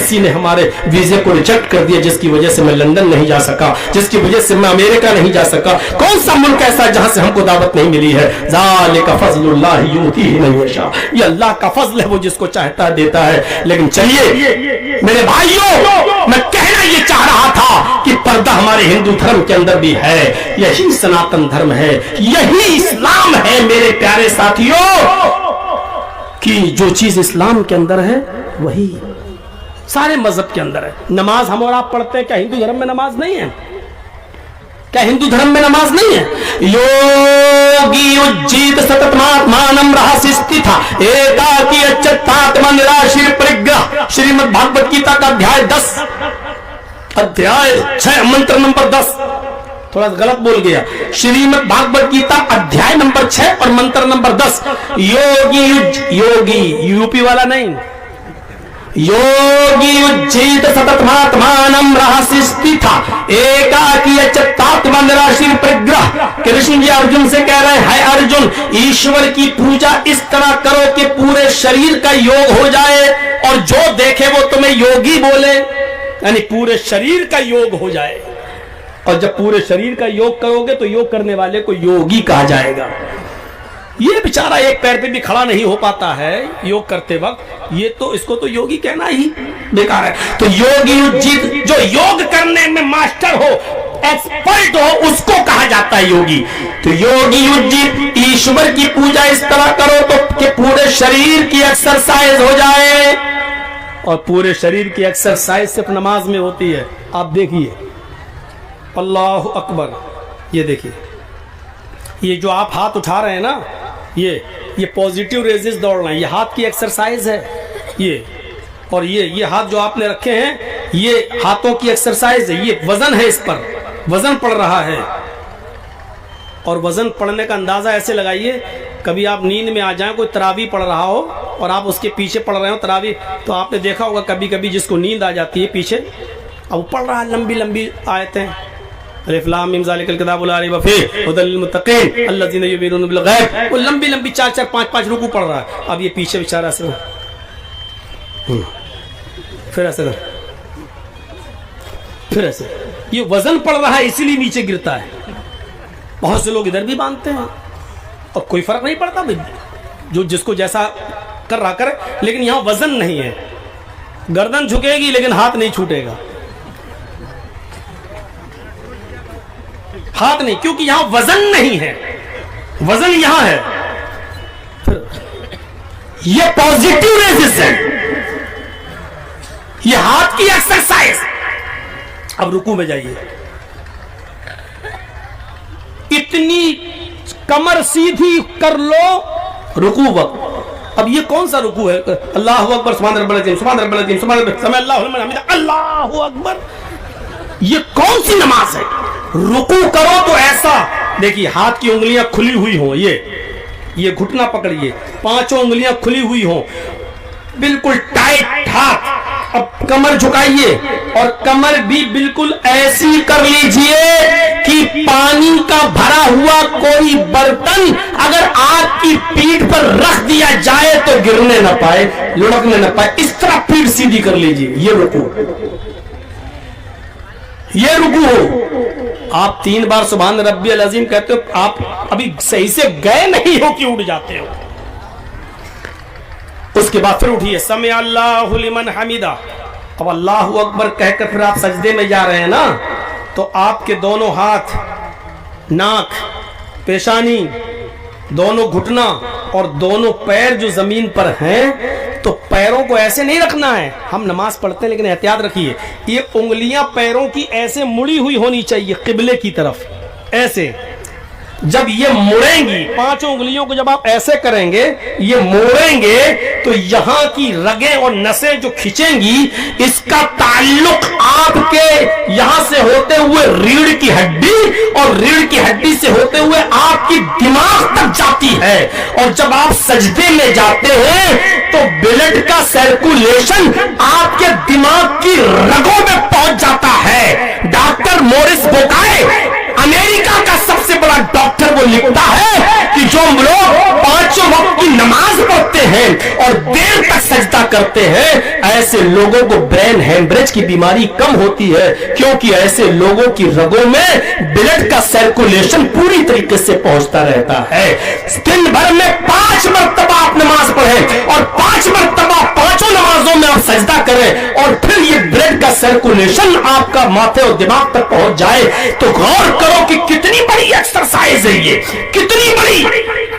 Speaker 1: ایمبیسی نے ہمارے ویزے کو ریجیکٹ کر دیا، جس کی وجہ سے میں لندن نہیں جا سکا، جس کی وجہ سے میں امریکہ نہیں جا سکا. کون سا ملک ایسا ہے جہاں سے ہم کو دعوت نہیں ملی ہے؟ ذالک فضل اللہ یؤتیہ من یشاء، یہ اللہ کا فضل ہے، وہ جس کو چاہتا ہے دیتا ہے. لیکن چلیے میرے بھائیوں، میں کہنا یہ چاہ رہا تھا کہ پردہ ہمارے ہندو دھرم کے اندر بھی ہے، یہی سناتن دھرم ہے، یہی اسلام ہے میرے پیارے ساتھیوں، کہ جو چیز اسلام کے اندر ہے وہی سارے مذہب کے اندر ہے. نماز ہم اور آپ پڑھتے ہیں، کیا ہندو دھرم میں نماز نہیں ہے؟ کیا ہندو دھرم میں نماز نہیں ہے؟ یوگی اجیت ستتماتمانم رہسستی تھا ایکاکی اچتاتم نراشر پرگرہ، شریمد بھاگوت گیتا کا ادھیائے 10 ادھیائے 6 منتر نمبر 10، تھوڑا غلط بول گیا، شریمد بھاگوت گیتا ادھیائے نمبر 6 اور منتر نمبر 10. یوگی یوپی والا نہیں، یوگی اجیت ستتماتمانم رہسستی تھا ایکاکی اچتاتم نراشر پرگرہ. کرشن جی ارجن سے کہہ رہے ہیں، ارجن ایشور کی پوجا اس طرح کرو کہ پورے شریر کا یوگ ہو جائے، اور جو دیکھے وہ تمہیں یوگی بولے، یعنی پورے شریر کا یوگ ہو جائے. اور جب پورے شریر کا یوگ کرو گے تو یوگ کرنے والے کو یوگی کہا جائے گا. یہ بیچارہ ایک پیر پہ بھی کھڑا نہیں ہو پاتا ہے یوگ کرتے وقت، یہ تو اس کو تو یوگی کہنا ہی بیکار ہے. تو یوگی اجیت، جو یوگ کرنے میں ماسٹر ہو، ایکسپرٹ ہو، اس کو کہا جاتا ہے یوگی. تو یوگی اجیت ایشور کی پوجا اس طرح کرو تو کہ پورے شریر کی ایکسرسائز ہو جائے، اور پورے شریر کی ایکسرسائز صرف نماز میں ہوتی ہے. آپ دیکھیے، اللہ اکبر، یہ دیکھیے، یہ جو آپ ہاتھ اٹھا رہے ہیں نا، یہ پوزیٹیو ریزز دوڑ رہے ہیں، یہ ہاتھ کی ایکسرسائز ہے یہ، اور یہ ہاتھ جو آپ نے رکھے ہیں یہ ہاتھوں کی ایکسرسائز ہے، یہ وزن ہے، اس پر وزن پڑ رہا ہے. اور وزن پڑنے کا اندازہ ایسے لگائیے، کبھی آپ نیند میں آ جائیں، کوئی تراویح پڑھ رہا ہو اور آپ اس کے پیچھے پڑھ رہے ہو تراویح، تو آپ نے دیکھا ہوگا کبھی کبھی جس کو نیند آ جاتی ہے پیچھے، اب وہ پڑھ رہا ہے لمبی لمبی آیتیں، الف لام میم ذالک الکتاب لا ریب فیہ ھدی للمتقین الذین یؤمنون بالغیب، وہ لمبی لمبی 4 5 رکوع پڑھ رہا ہے. اب یہ پیچھے بیچارہ سے پھر ایسے پھر ایسے، یہ وزن پڑ رہا ہے اسی لیے نیچے گرتا ہے. بہت سے لوگ ادھر بھی باندھتے ہیں اور کوئی فرق نہیں پڑتا، جو جس کو جیسا کر رہا کرے، لیکن یہاں وزن نہیں ہے. گردن جھکے گی لیکن ہاتھ نہیں چھوٹے گا، ہاتھ نہیں، کیونکہ یہاں وزن نہیں ہے، وزن یہاں ہے. یہ پوزیٹیو ریزز ہے، یہ ہاتھ کی ایکسرسائز. اب رکوع میں جائیے، اتنی کمر سیدھی کر لو رکوع وقت. اب یہ کون سا رکوع ہے؟ اللہ اکبر، سبحان رب العظیم، سبحان رب العظیم، سبحان رب، سمع اللہ لمن حمدہ، اللہ اکبر. یہ کون سی نماز ہے؟ رکوع کرو تو ایسا دیکھیے، ہاتھ کی انگلیاں کھلی ہوئی ہوں، یہ گھٹنا پکڑیے، 5 انگلیاں کھلی ہوئی ہوں، بالکل ٹائٹ ہاتھ. اب کمر جھکائیے اور کمر بھی بالکل ایسی کر لیجئے کہ پانی کا بھرا ہوا کوئی برتن اگر آپ کی پیٹھ پر رکھ دیا جائے تو گرنے نہ پائے، لڑکنے نہ پائے. اس طرح پیٹھ سیدھی کر لیجئے. یہ رکوع، یہ رکوع ہو. آپ 3 بار سبحان ربی العظیم کہتے ہو، آپ ابھی صحیح سے گئے نہیں ہو کہ اٹھ جاتے ہو. اس کے بعد پھر اٹھیے، سمع اللہ لمن حمدہ. اب اللہ اکبر کہہ کر پھر آپ سجدے میں جا رہے ہیں نا، تو آپ کے دونوں ہاتھ، ناک، پیشانی، دونوں گھٹنا اور دونوں پیر جو زمین پر ہیں، تو پیروں کو ایسے نہیں رکھنا ہے. ہم نماز پڑھتے ہیں لیکن احتیاط رکھیے، یہ انگلیاں پیروں کی ایسے مڑی ہوئی ہونی چاہیے قبلے کی طرف، ایسے. جب یہ مڑیں گی، 5 انگلیوں کو جب آپ ایسے کریں گے، یہ موڑیں گے، تو یہاں کی رگیں اور نسیں جو کھچیں گی، اس کا تعلق آپ کے یہاں سے ہوتے ہوئے ریڑھ کی ہڈی، اور ریڑھ کی ہڈی سے ہوتے ہوئے آپ کی دماغ تک جاتی ہے. اور جب آپ سجدے میں جاتے ہیں تو بلڈ کا سرکولیشن آپ کے دماغ کی رگوں میں پہنچ جاتا ہے. ڈاکٹر مورس بوکائے، امریکہ کا سب سے بڑا ڈاکٹر، وہ لکھتا ہے کہ جو لوگ 5 وقت کی نماز پڑھتے ہیں اور دیر تک سجدہ
Speaker 2: کرتے ہیں ایسے لوگوں کو برین ہیمریج کی بیماری کم ہوتی ہے، کیونکہ ایسے لوگوں کی رگوں میں بلڈ کا سرکولیشن پوری طریقے سے پہنچتا رہتا ہے۔ دن بھر میں 5 مرتبہ آپ نماز پڑھیں اور 5 مرتبہ پانچوں نمازوں میں آپ سجدہ کریں اور پھر یہ بلڈ کا سرکولیشن آپ کا ماتھے اور دماغ تک پہنچ جائے تو غور کرو کہ کتنی بڑی ایکسرسائز ہے، یہ کتنی بڑی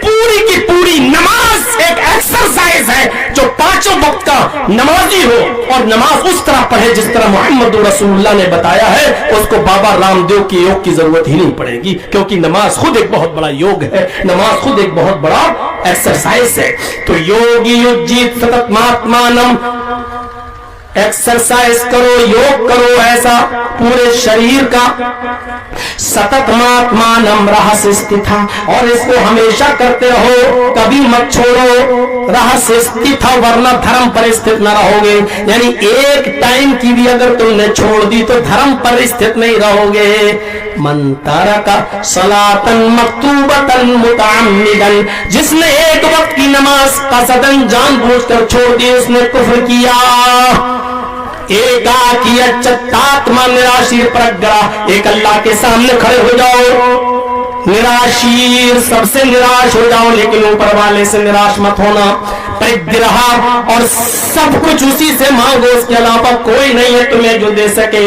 Speaker 2: پوری کی پوری نماز ایک ایکسرسائز ہے جو 5 وقت کا نمازی ہو اور نماز اس طرح پڑھے جس طرح محمد رسول اللہ نے بتایا ہے، اس کو بابا رام دیو کی یوگ کی ضرورت ہی نہیں پڑے گی، کیونکہ نماز خود ایک بہت بڑا یوگ ہے، نماز خود ایک بہت بڑا ایکسرسائز ہے۔ تو یوگی یجیت ستت ماتمانم، ایکسرسائز کرو، یوگ کرو ایسا پورے شریر کا، ستت ماتمانم رہس استھا، اور اس کو ہمیشہ کرتے رہو، کبھی مت چھوڑو، رہس استھا ورنہ دھرم پر استھت نہ رہو گے، یعنی ایک ٹائم کی بھی اگر تم نے چھوڑ دی تو دھرم پر استھت نہیں رہو گے۔ من ترک صلاۃ مکتوبۃ متعمدا، جس نے ایک وقت کی نماز قصدن جان بوجھ کر چھوڑ دی اس نے کفر کیا۔ ایک چتاتما نراشیر پرگرا، ایک اللہ کے سامنے کھڑے ہو جاؤ، نراشیر سب سے نراش ہو جاؤ لیکن اوپر والے سے نراش مت ہونا، پرگرہا اور سب کچھ اسی سے مانگو، اس کے علاوہ کوئی نہیں ہے تمہیں جو دے سکے۔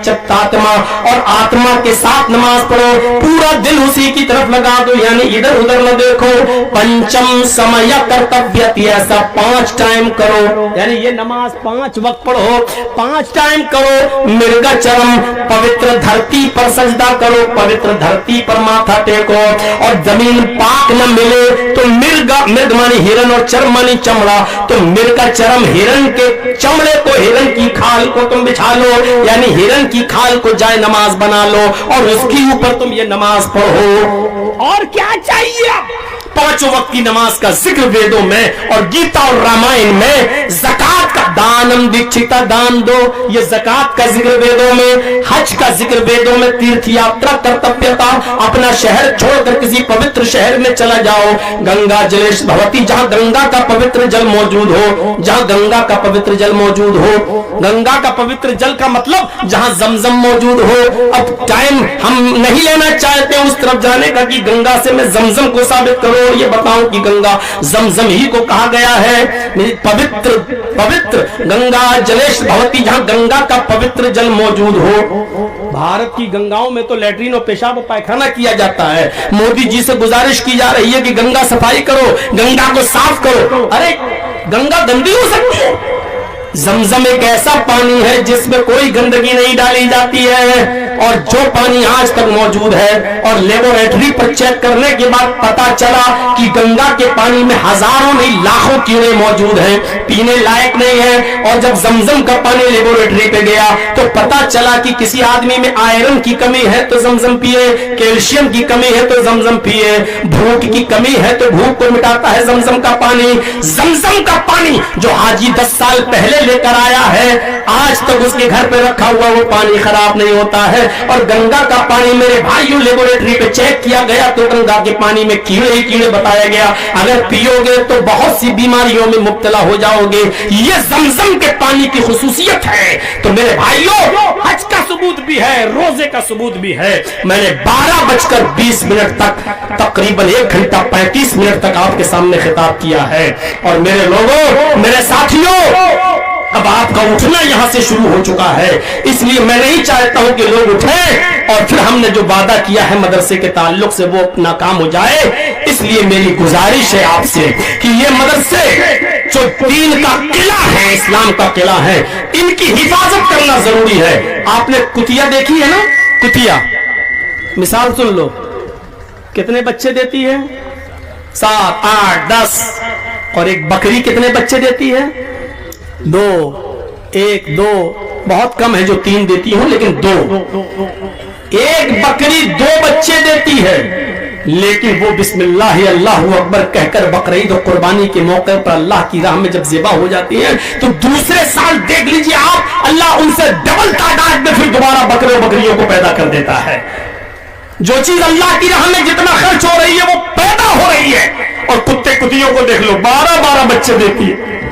Speaker 2: چتاتما، اور آتما کے ساتھ نماز پڑھو، پورا دل اسی کی طرف لگا دو، یعنی ادھر ادھر نہ دیکھو۔ پنچم سمیا کرتویتی، ایسا 5 ٹائم کرو، یعنی یہ نماز 5 وقت پڑھو، 5 ٹائم کرو۔ مرگا چرم، پوتر دھرتی پر سجدہ کرو، پوتر دھرتی پر ماتھا ٹیکو، اور زمین پاک نہ ملے تو مرگ مانی ہرن اور چرم مانی چمڑا، تو مرگا چرم ہرن کے چمڑے کو، ہرن کی کھال کو تم بچھا لو، یعنی ہرن کی کھال کو جائے نماز بنا لو اور اس کے اوپر تم یہ نماز پڑھو۔ اور کیا چاہیے؟ 5 وقت کی نماز کا ذکر ویدوں میں اور گیتا اور رامائن میں، زکات کا دانم دیکھتا دان دو، یہ زکات کا ذکر ویدوں میں، حج کا ذکر ویدوں میں، تیرتھ یاترا کرتویتا، اپنا شہر چھوڑ کر کسی پوتر شہر میں چلا جاؤ، گنگا جلیش بھوتی، جہاں گنگا کا پوتر جل موجود ہو، جہاں گنگا کا پوتر جل موجود ہو، گنگا کا پوتر جل کا مطلب جہاں زمزم موجود ہو۔ اب ٹائم ہم نہیں لینا چاہتے اس طرف جانے کا کہ گنگا سے میں زمزم کو ثابت کروں اور یہ بتاؤں کہ گنگا زمزم ہی کو کہا گیا ہے، پوتر گنگا جلیش بھوتی، جہاں گنگا کا پوتر جل موجود ہو۔ بھارت کی گنگاؤں میں تو لیٹرین اور پیشاب و پائخانہ کیا جاتا ہے، مودی جی سے گزارش کی جا رہی ہے کہ گنگا صفائی کرو، گنگا کو صاف کرو۔ ارے گنگا گندی ہو سکتی ہے؟ زمزم ایک ایسا پانی ہے جس میں کوئی گندگی نہیں ڈالی جاتی ہے، اور جو پانی آج تک موجود ہے اور لیبوریٹری پر چیک کرنے کے بعد پتا چلا کہ گنگا کے پانی میں ہزاروں نہیں لاکھوں کیڑے موجود ہیں، پینے لائق نہیں ہے۔ اور جب زمزم کا پانی لیبوریٹری پہ گیا تو پتا چلا کہ کسی آدمی میں آئرن کی کمی ہے تو زمزم پیے، کیلشیم کی کمی ہے تو زمزم پیے، بھوک کی کمی ہے تو بھوک کو مٹاتا ہے زمزم کا پانی۔ زمزم کا پانی جو حاجی 10 سال پہلے لے کر آیا ہے، آج تک اس کے گھر پہ رکھا ہوا وہ پانی خراب نہیں ہوتا ہے۔ اور گنگا کا پانی میرے بھائیوں لیبوریٹری پہ چیک کیا گیا تو گنگا کے پانی میں کیڑے ہی کیڑے بتایا گیا، اگر پیو گے تو بہت سی بیماریوں میں مبتلا ہو جاؤ گے۔ یہ زمزم کے پانی کی خصوصیت ہے۔ تو میرے بھائیوں، حج کا ثبوت بھی ہے، روزے کا ثبوت بھی ہے۔ میں نے 12:20 تک تقریباً 1 گھنٹہ 35 منٹ تک آپ کے سامنے خطاب کیا ہے، اور میرے لوگوں، میرے ساتھیوں، اب آپ کا اٹھنا یہاں سے شروع ہو چکا ہے، اس لیے میں نہیں چاہتا ہوں کہ لوگ اٹھیں اور پھر ہم نے جو وعدہ کیا ہے مدرسے کے تعلق سے وہ ناکام ہو جائے۔ اس لیے میری گزارش ہے آپ سے کہ یہ مدرسے جو دین کا قلعہ ہے، اسلام کا قلعہ ہے، ان کی حفاظت کرنا ضروری ہے۔ آپ نے کتیا دیکھی ہے نا؟ کتیا مثال سن لو، کتنے بچے دیتی ہے؟ 7 8 10۔ اور ایک بکری کتنے بچے دیتی ہے؟ 2 1 2، بہت کم ہے جو 3 دیتی ہوں، لیکن 2۔ ایک بکری 2 بچے دیتی ہے، لیکن وہ بسم اللہ اللہ اکبر کہہ کر بقرعید و قربانی کے موقع پر اللہ کی راہ میں جب ذبح ہو جاتی ہے تو دوسرے سال دیکھ لیجیے آپ، اللہ ان سے ڈبل تعداد میں پھر دوبارہ بکرے و بکریوں کو پیدا کر دیتا ہے۔ جو چیز اللہ کی راہ میں جتنا خرچ ہو رہی ہے وہ پیدا ہو رہی ہے۔ اور کتے کتیوں کو دیکھ لو، 12 12 بچے دیتی ہے۔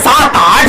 Speaker 2: 7, 8,